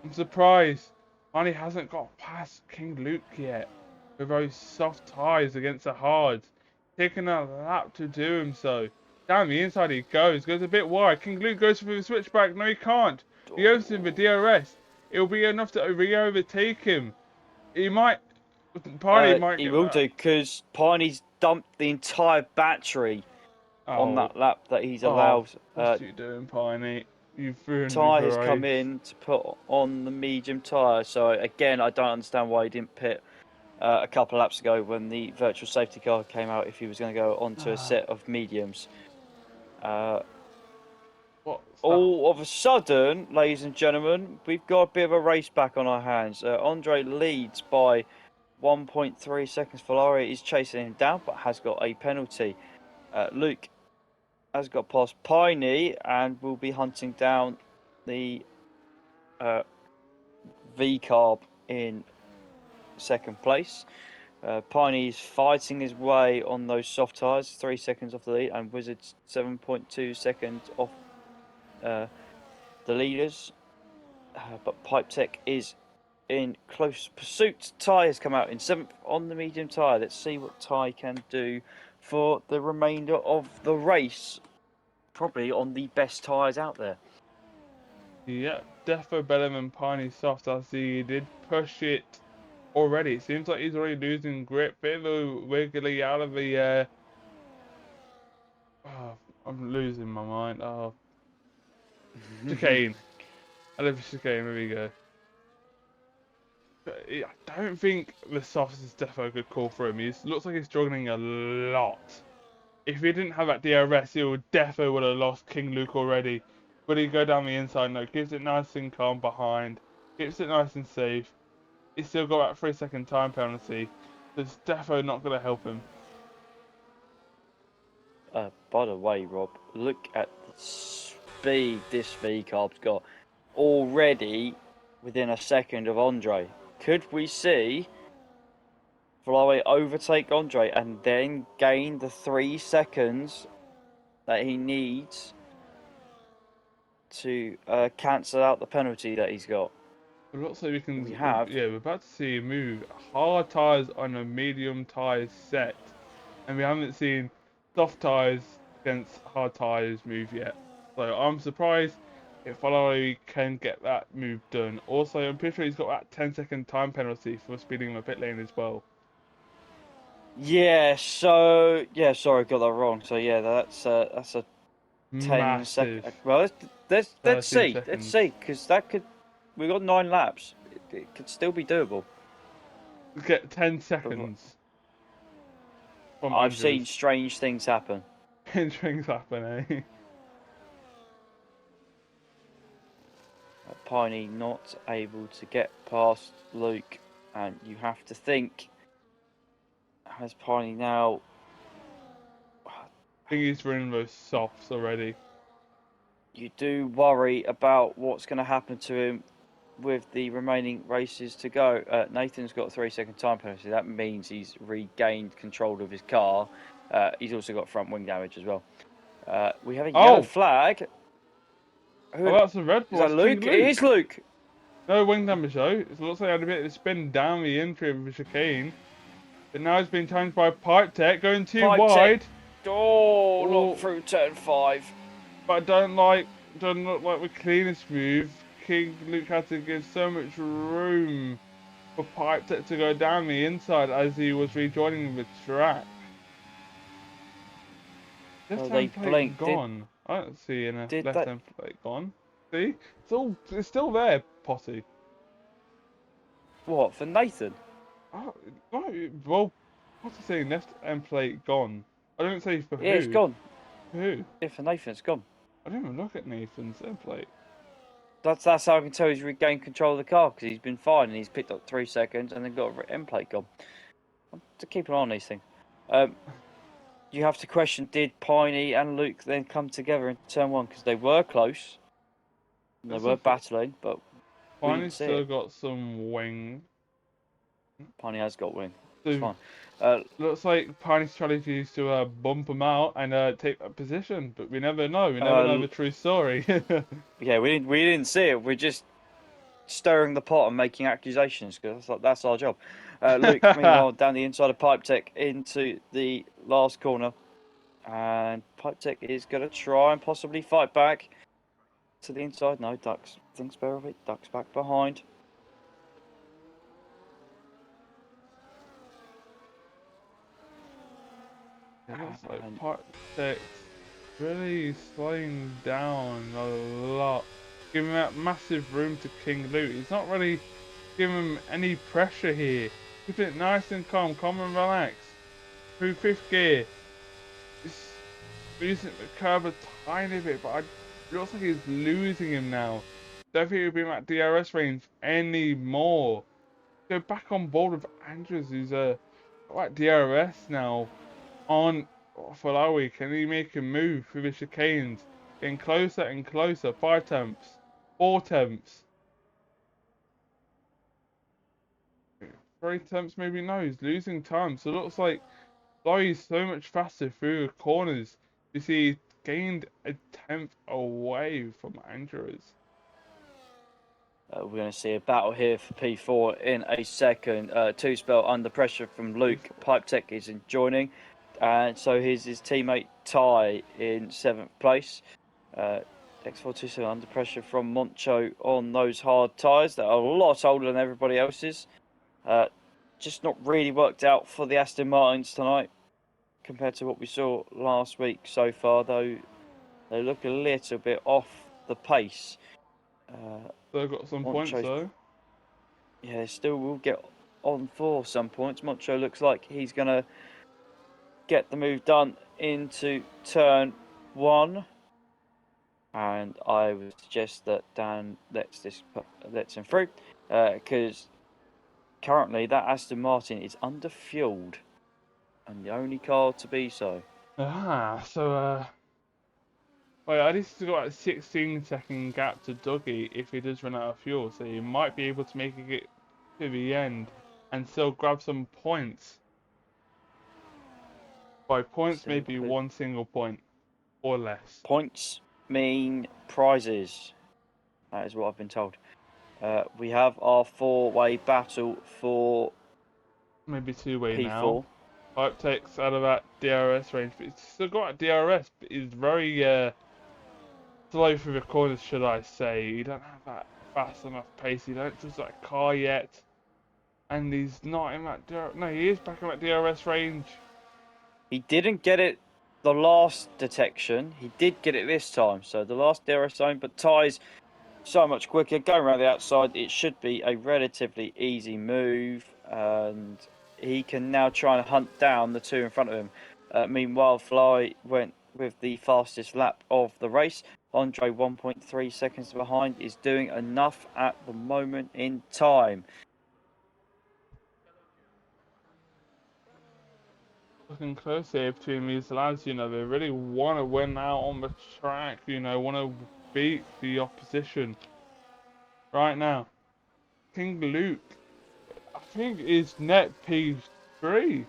I'm surprised Manny hasn't got past King Luke yet with those soft ties against the hards. Taking a lap to do him so. Down the inside he goes a bit wide. King Luke goes for the switchback. No, he can't. He opens the DRS. It'll be enough to re-overtake him. He might. Party might He get will that. do, because Piney's dumped the entire battery on that lap that he's allowed. What's you doing, Piney? You've ruined me Tyre for has a come race. in to put on the medium tyre. So again, I don't understand why he didn't pit a couple of laps ago when the virtual safety car came out if he was going to go onto a set of mediums. What's that? All of a sudden, ladies and gentlemen, we've got a bit of a race back on our hands. Andre leads by 1.3 seconds. Ferrari is chasing him down, but has got a penalty. Luke has got past Piney and will be hunting down the V-carb in second place. Piney's fighting his way on those soft tyres, 3 seconds off the lead, and Wizards 7.2 seconds off the leaders. But Pipe Tech is in close pursuit. Ty has come out in 7th on the medium tyre. Let's see what Ty can do for the remainder of the race. Probably on the best tyres out there. Yeah, defo better than Piney soft as he did push it already. It seems like he's already losing grip. Bit of a wiggly out of the oh, I'm losing my mind. Oh, chicane. I love chicane. There we go. But I don't think the softs is defo a good call for him. He looks like he's struggling a lot. If he didn't have that DRS, he would defo would have lost King Luke already. But he go down the inside, no, gives it nice and calm behind, keeps it nice and safe. He's still got that 3 second time penalty. So it's defo not going to help him. By the way, Rob, look at the speed this V-carb's got. Already within a second of Andre. Could we see Ferrari overtake Andre and then gain the 3 seconds that he needs to cancel out the penalty that he's got? It looks like we can. We have. Yeah, we're about to see him move hard tyres on a medium tyre set, and we haven't seen soft tyres against hard tyres move yet. So I'm surprised if Ferrari can get that move done. Also, I'm pretty sure he's got that 10 second time penalty for speeding in the pit lane as well. Yeah. So yeah, sorry, I got that wrong. So yeah, that's a 10 Massive. second. Well, let's 13 see. seconds. Let's see, because that could. We've got 9 laps. It could still be doable. Get 10 seconds. From I've seen Andrews. strange things happen. Things happen, eh? Piney not able to get past Luke, and you have to think, has Piney now? I think he's running those softs already. You do worry about what's going to happen to him with the remaining races to go. Nathan's got a 3 second time penalty. That means he's regained control of his car. He's also got front wing damage as well. We have a yellow flag. Oh, that's a red Is ball. that Luke? It is Luke. No wing damage though. It looks like he had a bit of spin down the entry of the chicane. But now it's been challenged by Pipe Tech, going too wide. Oh, not through turn 5. But doesn't look like the cleanest move. King Luke had to give so much room for Pipe Tech to go down the inside as he was rejoining the track. Left hand plate gone. I don't see any left hand plate gone. See? It's still there, Potty. What, for Nathan? Oh, no, well, what's to say? Left end plate gone. I don't say for Yeah, it's who. gone. For who? Yeah, for Nathan, it's gone. I didn't even look at Nathan's end plate. That's how I can tell he's regained control of the car because he's been fine and he's picked up 3 seconds and then got a end plate gone. To keep an eye on these things. You have to question: did Piney and Luke then come together in turn one because they were close, and they were battling, but we didn't Finally, see still it. got some wing. Piney has got wing. It's So fine. looks like Piney's strategy is to bump him out and take that position, but we never know. We never know Uh, the true story. yeah, we didn't see it. We're just stirring the pot and making accusations because that's our job. Luke, meanwhile, down the inside of Pipe Tech into the last corner, and Pipe Tech is going to try and possibly fight back to the inside. No, Ducks thinks better of it. Ducks back behind. It looks like And Part 6 really slowing down a lot, giving that massive room to King Loot. He's not really giving him any pressure here. Keeping it nice and calm and relaxed. Through 5th gear, it's losing the curve a tiny bit, but it looks like he's losing him now. Don't think he'll be in that DRS range anymore. Go back on board with Andrews, who's got DRS now on Falawi. Can he make a move through the chicanes? Getting closer and closer. 5 tenths. 4 tenths. 3 tenths maybe. No, he's losing time. So it looks like Falawi's so much faster through the corners. You see, he gained a tenth away from Andrews. we're going to see a battle here for P4 in a second. Two spell under pressure from Luke. Pipe Tech is joining. And so here's his teammate Ty in 7th place. X427 under pressure from Moncho on those hard tyres that are a lot older than everybody else's. Just not really worked out for the Aston Martins tonight compared to what we saw last week so far, though they look a little bit off the pace. They've got some points though. Yeah, they still will get on for some points. Moncho looks like he's going to get the move done into turn 1. And I would suggest that Dan lets him through because currently that Aston Martin is under-fueled and the only car to be so. Well, at least he's got a 16-second gap to Dougie if he does run out of fuel, so he might be able to make it to the end and still grab some points. By points, maybe one single point or less. Points mean prizes. That is what I've been told. We have our 4-way battle for maybe 2-way P4. now. Pipe takes out of that DRS range, but he's still got a DRS, but he's very slow through the corners, should I say. He don't have that fast enough pace. He don't trust that car yet. And he's not in that DRS. No, he is back in that DRS range. He didn't get it the last detection. He did get it this time. So the last DRS zone, but Ty's so much quicker. Going around the outside, it should be a relatively easy move. And he can now try and hunt down the two in front of him. Meanwhile, Fly went with the fastest lap of the race. Andre, 1.3 seconds behind, is doing enough at the moment in time. Looking close here between these lads, you know, they really want to win out on the track, you know, want to beat the opposition. Right now, King Luke, I think, is net P3.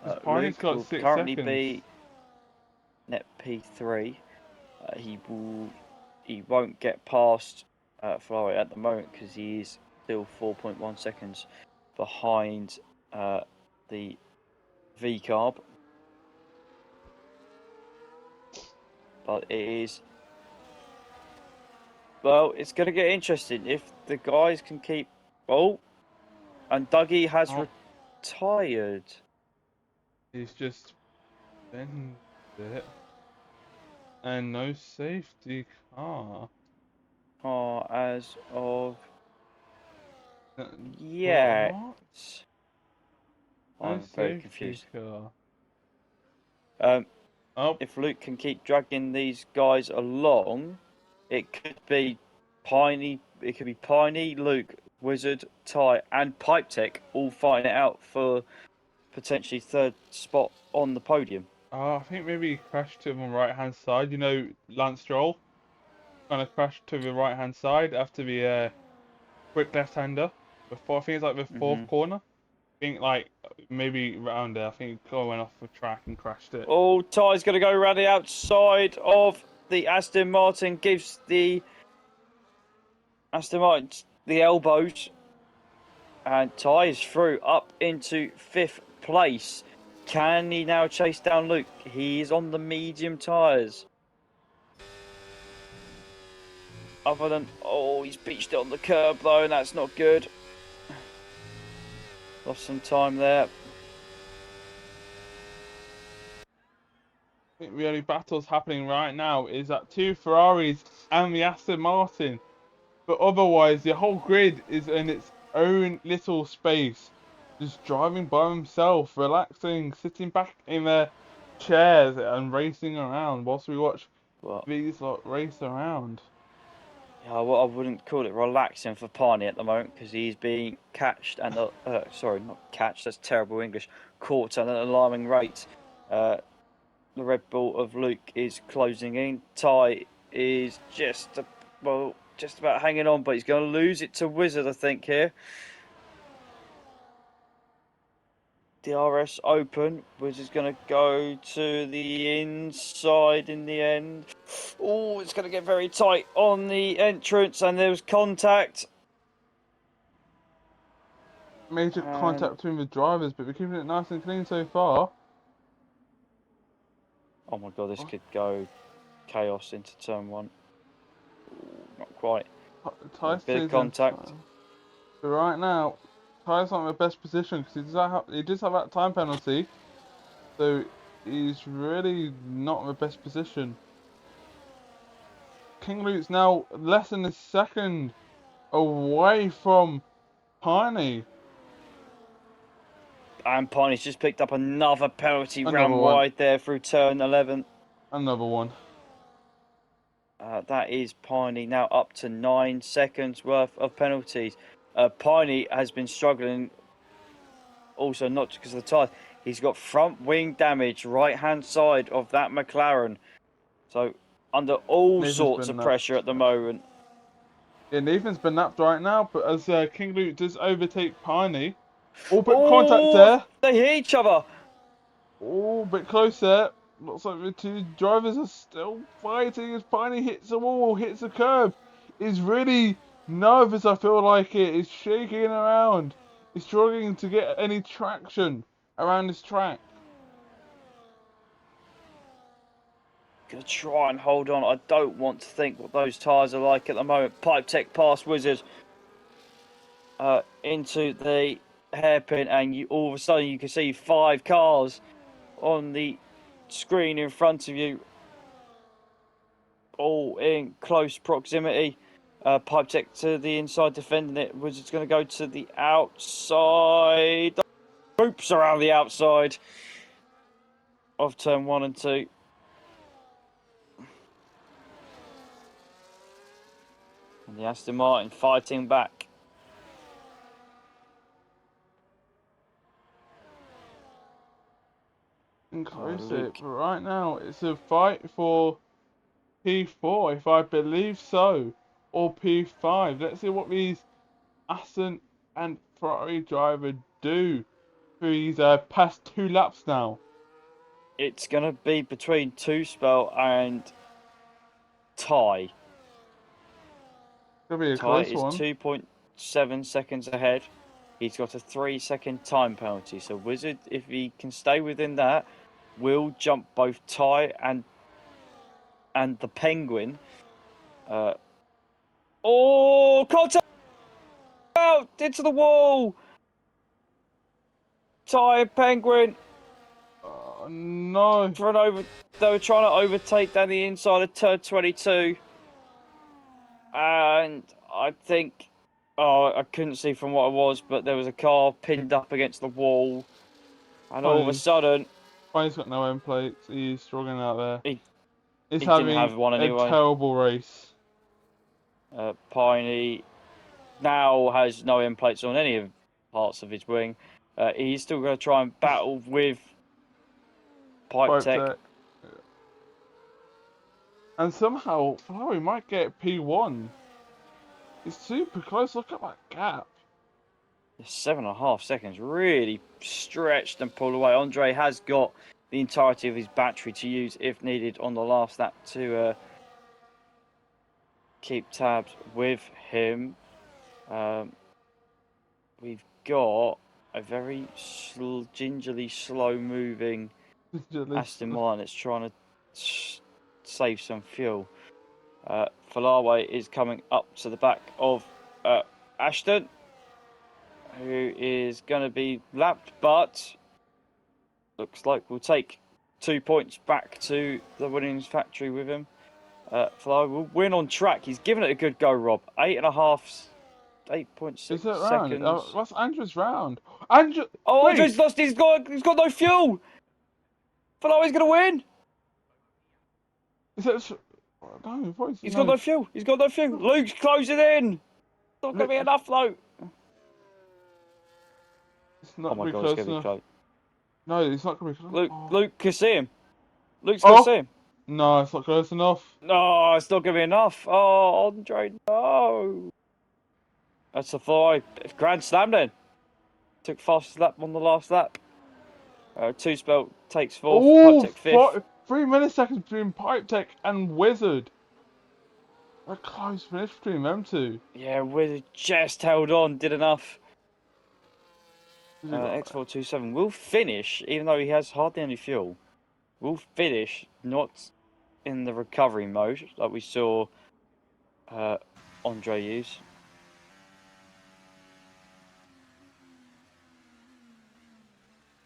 Luke got will 6 currently seconds. be net P3. He won't get past Ferrari at the moment because he is still 4.1 seconds behind the V carb. But it is, well, it's going to get interesting if the guys can keep. Oh, and Dougie has retired. He's just bent it. And no safety car. As of Yeah. What? No I'm very safety confused. car. Um, Oh, if Luke can keep dragging these guys along, it could be Piney. It could be Piney, Luke, Wizard, Ty, and Pipe Tech all fighting it out for potentially third spot on the podium. I think maybe he crashed to him on the right hand side. You know, Lance Stroll kind of crashed to the right hand side after the quick left hander. Before I think it's like the fourth Hmm corner. I think like maybe round there. I think he went off the track and crashed it. Oh, Ty's going to go around the outside of the Aston Martin, gives the Aston Martin the elbows, and Ty is through up into 5th place. Can he now chase down Luke? He is on the medium tyres. Other than, oh, he's beached it on the curb though, and that's not good. Lost some time there. I think the only battles happening right now is that two Ferraris and the Aston Martin. But otherwise, the whole grid is in its own little space, just driving by himself, relaxing, sitting back in their chairs and racing around whilst we watch But these lot race around. yeah, well, I wouldn't call it relaxing for Parney at the moment because he's being catched and sorry, not catched. That's terrible English. Caught at an alarming rate. Uh, the Red Bull of Luke is closing in. Ty is just about hanging on, but he's going to lose it to Wizard, I think here. DRS open. Wizard's going to go to the inside in the end. Oh, it's going to get very tight on the entrance, and there was contact. Major contact between the drivers, but we're keeping it nice and clean so far. Oh my god, this could go chaos into turn 1. Ooh, not quite. Ty's Bit of contact. But right now, Ty's not in the best position because he does have that time penalty. So he's really not in the best position. King Luke's now less than a second away from Piney. And Piney's just picked up another penalty Another round one. wide there through turn 11. Another one. That is Piney now up to 9 seconds worth of penalties. Piney has been struggling also not just because of the tyre. He's got front wing damage right hand side of that McLaren. So under all Nathan's sorts been of pressure at the moment. Yeah, Nathan's been napped right now, but as King Luke does overtake Piney. Oh, bit of contact there. They hit each other. Oh, bit close there. Looks like the two drivers are still fighting as Piney hits the wall, hits the curb. He's really nervous, I feel like it. He's shaking around. He's struggling to get any traction around this track. Gonna try and hold on. I don't want to think what those tyres are like at the moment. Pipe Tech past Wizard into the hairpin, and all of a sudden you can see 5 cars on the screen in front of you, all in close proximity. Pipe Tech to the inside defending it. Wizard's going to go to the outside. Oops, around the outside of turn 1 and 2. And the Aston Martin fighting back. Close Luke. it, but right now it's a fight for P4, if I believe so, or P5. Let's see what these Aston and Ferrari driver do for these past 2 laps now. It's going to be between Two Spell and Ty. Gonna be a Ty close is one. 2.7 seconds ahead. He's got a 3-second time penalty. So Wizard, if he can stay within that, will jump both Ty and the Penguin. Contact out into the wall. Ty and Penguin No. they were trying to overtake down the inside of turn 22. And I think Oh, I couldn't see from what it was, but there was a car pinned up against the wall, and all of a Funny, sudden, Funny's got no end plates. He's struggling out there. he, He's he didn't having have one a anyway. terrible race. Piney now has no end plates on any of parts of his wing. He's still going to try and battle with Pipe Tech. Tech. And somehow, Ferrari might get P1. It's super close. Look at that gap. 7.5 seconds, really stretched and pulled away. Andre has got the entirety of his battery to use if needed on the last lap to keep tabs with him. We've got a very gingerly slow-moving Aston Martin that's trying to save some fuel. Falawe is coming up to the back of Ashton, who is going to be lapped, but looks like we'll take 2 points back to the winnings factory with him. Falawe will win on track. He's given it a good go, Rob. 8.6 Is it seconds. round? What's Andrew's round? Andrew. Oh, wait. Andrew's lost. He's got no fuel. Falawe's going to win. Is that? No, He's got no fuel. He's got no fuel. Luke's closing in. It's not going to be enough, though. It's not Oh my God, it's going to be close. No, it's not going to be close. Luke can see him. Luke's going to see him. No, it's not close enough. No, it's not going to be enough. Oh, Andre, no. That's a fly. Grand slam then. Took fastest lap on the last lap. Two spell takes fourth. Oh, Pipe Tech fifth. 3 milliseconds between Pipe Tech and Wizard. A close finish between them two. Yeah, Wizard just held on, did enough. X427 will finish, even though he has hardly any fuel. Will finish not in the recovery mode like we saw Andre use.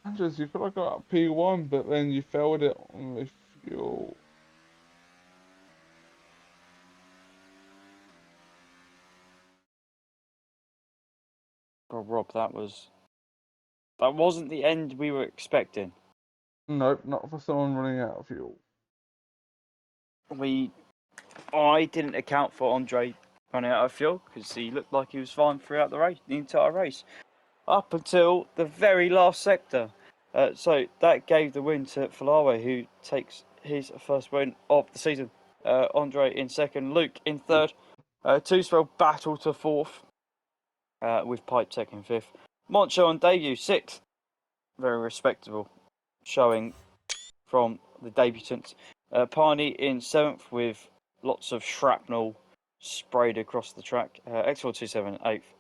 Andrews, you could have got P1, but then you failed it on the fuel. Oh, Rob, that wasn't the end we were expecting. Nope, not for someone running out of fuel. I didn't account for Andre running out of fuel because he looked like he was fine throughout the entire race, up until the very last sector. So that gave the win to Falawe, who takes his first win of the season. Andre in second, Luke in third. Two-spell battle to fourth, with Pipe Tech in fifth. Moncho on debut, sixth. Very respectable showing from the debutants. Piney in seventh with lots of shrapnel sprayed across the track. X427 eighth,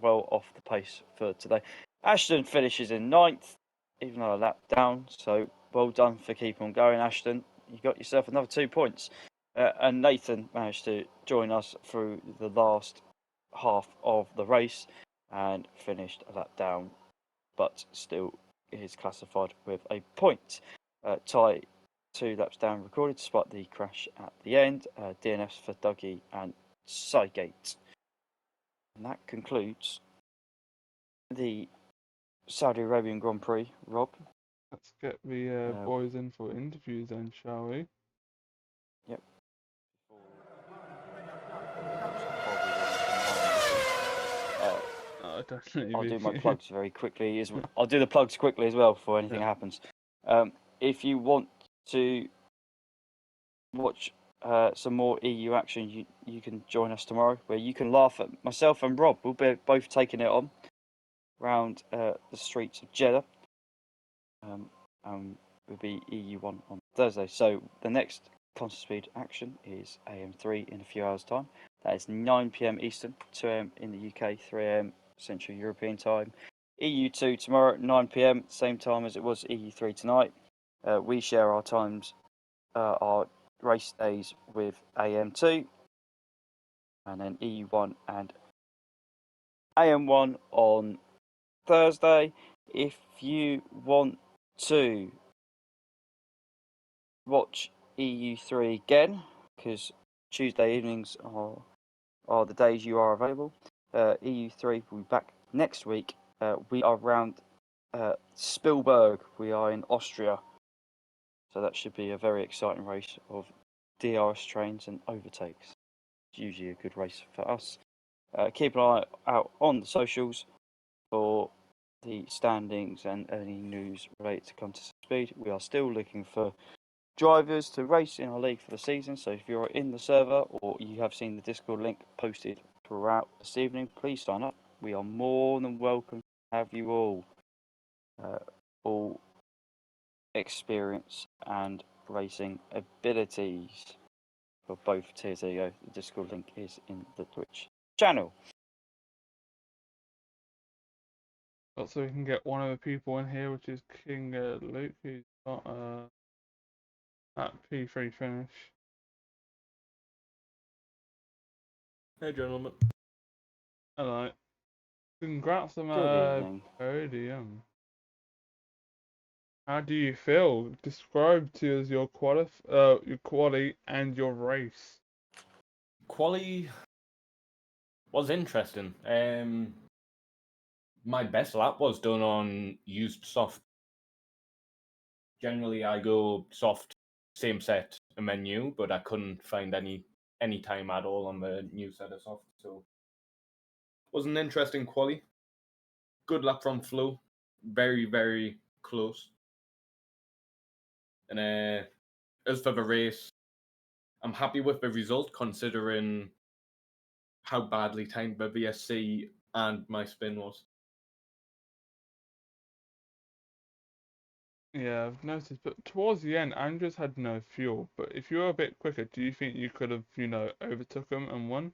well off the pace for today. Ashton finishes in ninth, even though a lap down. So well done for keeping on going, Ashton. You got yourself another 2 points. And Nathan managed to join us through the last half of the race and finished a lap down, but still is classified with a point. Ty 2 laps down recorded despite the crash at the end. DNFs for Dougie and Sygate. And that concludes the Saudi Arabian Grand Prix. Rob? Let's get the boys in for interviews then, shall we? Yep. I'll do my plugs very quickly. I'll do the plugs quickly as well before anything happens. If you want to watch some more EU action, you can join us tomorrow, where you can laugh at myself and Rob. We'll be both taking it on around the streets of Jeddah. Will be EU1 on Thursday. So the next constant speed action is AM3 in a few hours' time. That is 9 PM Eastern, 2 AM in the UK, 3 AM Central European time. EU2 tomorrow at 9 PM, same time as it was EU3 tonight. We share our times, our race days with AM2, and then EU1 and AM1 on Thursday. If you want to watch EU3 again, because Tuesday evenings are the days you are available, EU3 will be back next week. We are around Spielberg. We are in Austria. So that should be a very exciting race of DRS trains and overtakes. It's usually a good race for us. Keep an eye out on the socials for the standings and any news related to contest speed. We are still looking for drivers to race in our league for the season. So if you're in the server or you have seen the Discord link posted throughout this evening, please sign up. We are more than welcome to have you all experience and racing abilities for both tiers. There you go. The Discord link is in the Twitch channel. Also, we can get one of the people in here, which is King Luke, who's got that P3 finish. Hey, gentlemen. Hello. Congrats on Good that evening. podium. How do you feel? Describe to us your quali and your race. Quali was interesting. My best lap was done on used soft. Generally, I go soft, same set, and then new, but I couldn't find any time at all on the new set of soft. So, was an interesting quali. Good lap from Flo. Very, very close. And as for the race, I'm happy with the result considering how badly timed the VSC and my spin was. Yeah, I've noticed, but towards the end, Andrews had no fuel. But if you were a bit quicker, do you think you could have, overtook him and won?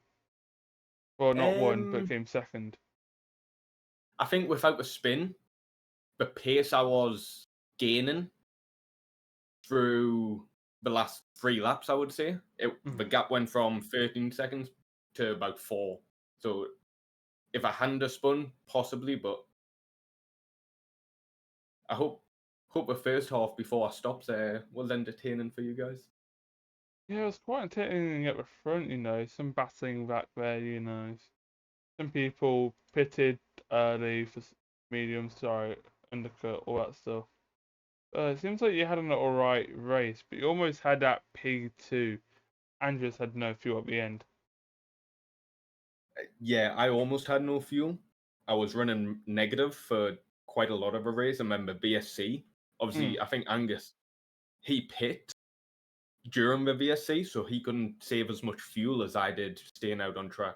Well, not won, but came second. I think without the spin, the pace I was gaining through the last 3 laps, I would say, the gap went from 13 seconds to about 4. So if I hadn't have spun, possibly, but I hope the first half before I stopped was entertaining for you guys. Yeah, it was quite entertaining at the front, some battling back there, Some people pitted early for medium, sorry, undercut, all that stuff. It seems like you had an alright race, but you almost had that P2. Andrews had no fuel at the end. Yeah, I almost had no fuel. I was running negative for quite a lot of a race. I remember BSC. Obviously, I think Angus, he pit during the VSC, so he couldn't save as much fuel as I did staying out on track.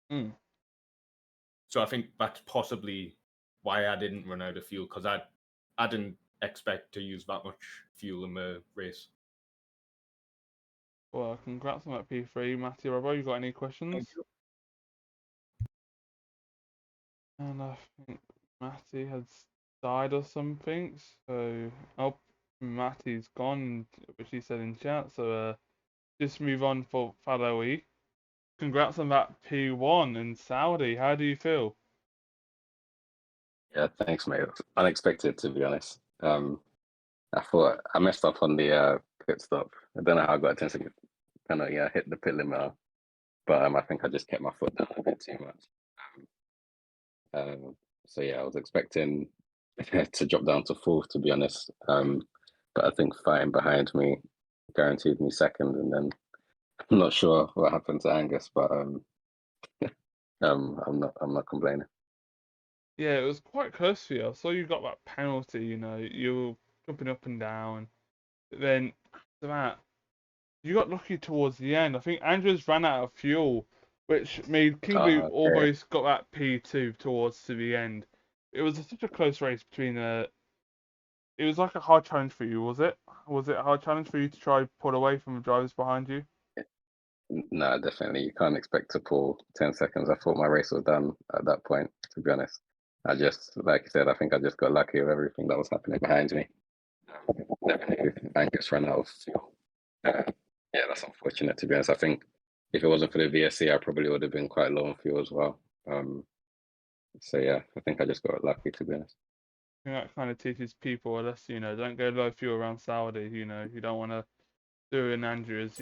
So I think that's possibly why I didn't run out of fuel, because I didn't expect to use that much fuel in the race. Well, congrats on that P3. Matty, Robbo, you got any questions? And I think Matty has died or something, so... Oh, Matty's gone, which he said in chat, so just move on for Faloe. Congrats on that P1 in Saudi. How do you feel? Yeah, thanks, mate. Unexpected, to be honest. I thought I messed up on the pit stop. I don't know how I got a 10-second kind of hit the pit limiter, but I think I just kept my foot down a bit too much. So yeah, I was expecting to drop down to fourth, to be honest. But I think fighting behind me guaranteed me second, and then I'm not sure what happened to Angus, but I'm not complaining. Yeah, it was quite close for you. I saw you got that penalty, you were jumping up and down. But then after that, you got lucky towards the end. I think Andrews ran out of fuel, which made King Luke almost got that P2 towards to the end. It was such a close race between it was like a hard challenge for you, was it? Was it a hard challenge for you to try pull away from the drivers behind you? No, definitely. You can't expect to pull 10 seconds. I thought my race was done at that point, to be honest. I just, like you said, I think I just got lucky with everything that was happening behind me. Definitely, Angus ran out of fuel. Yeah, that's unfortunate, to be honest. I think if it wasn't for the VSC, I probably would have been quite low on fuel as well. So yeah, I think I just got lucky, to be honest. I think that kind of teaches people a lesson, don't go low fuel around Saudi, you don't want to do an Andrews,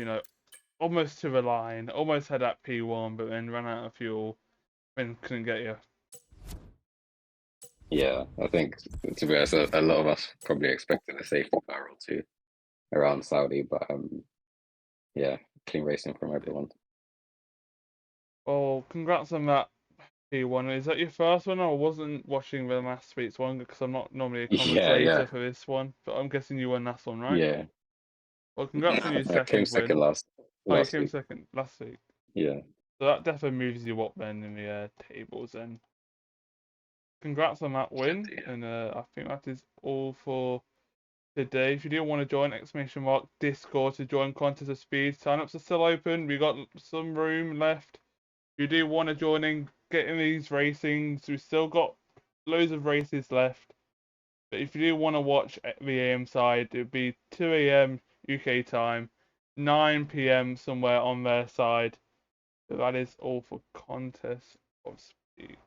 almost to the line, almost had that P1, but then ran out of fuel. Win couldn't get you. Yeah, I think to be honest, a lot of us probably expected a safety car or two around Saudi, but yeah, clean racing from everyone. Oh, congrats on that P1. Is that your first one? I wasn't watching the last week's one because I'm not normally a Yeah, commentator yeah, for this one, but I'm guessing you won that one, right? yeah. Well, congrats on your I came second second win. Oh, you last came week. second last week. Yeah, So that definitely moves you up then in the tables then. Congrats on that win, yeah. and I think that is all for today. If you do want to join Discord to join Contest of Speed, sign-ups are still open. We got some room left. If you do want to join in, get in these racings, we've still got loads of races left. But if you do want to watch the AM side, it would be 2 a.m. UK time, 9 p.m. somewhere on their side. So that is all for Contest of Speed.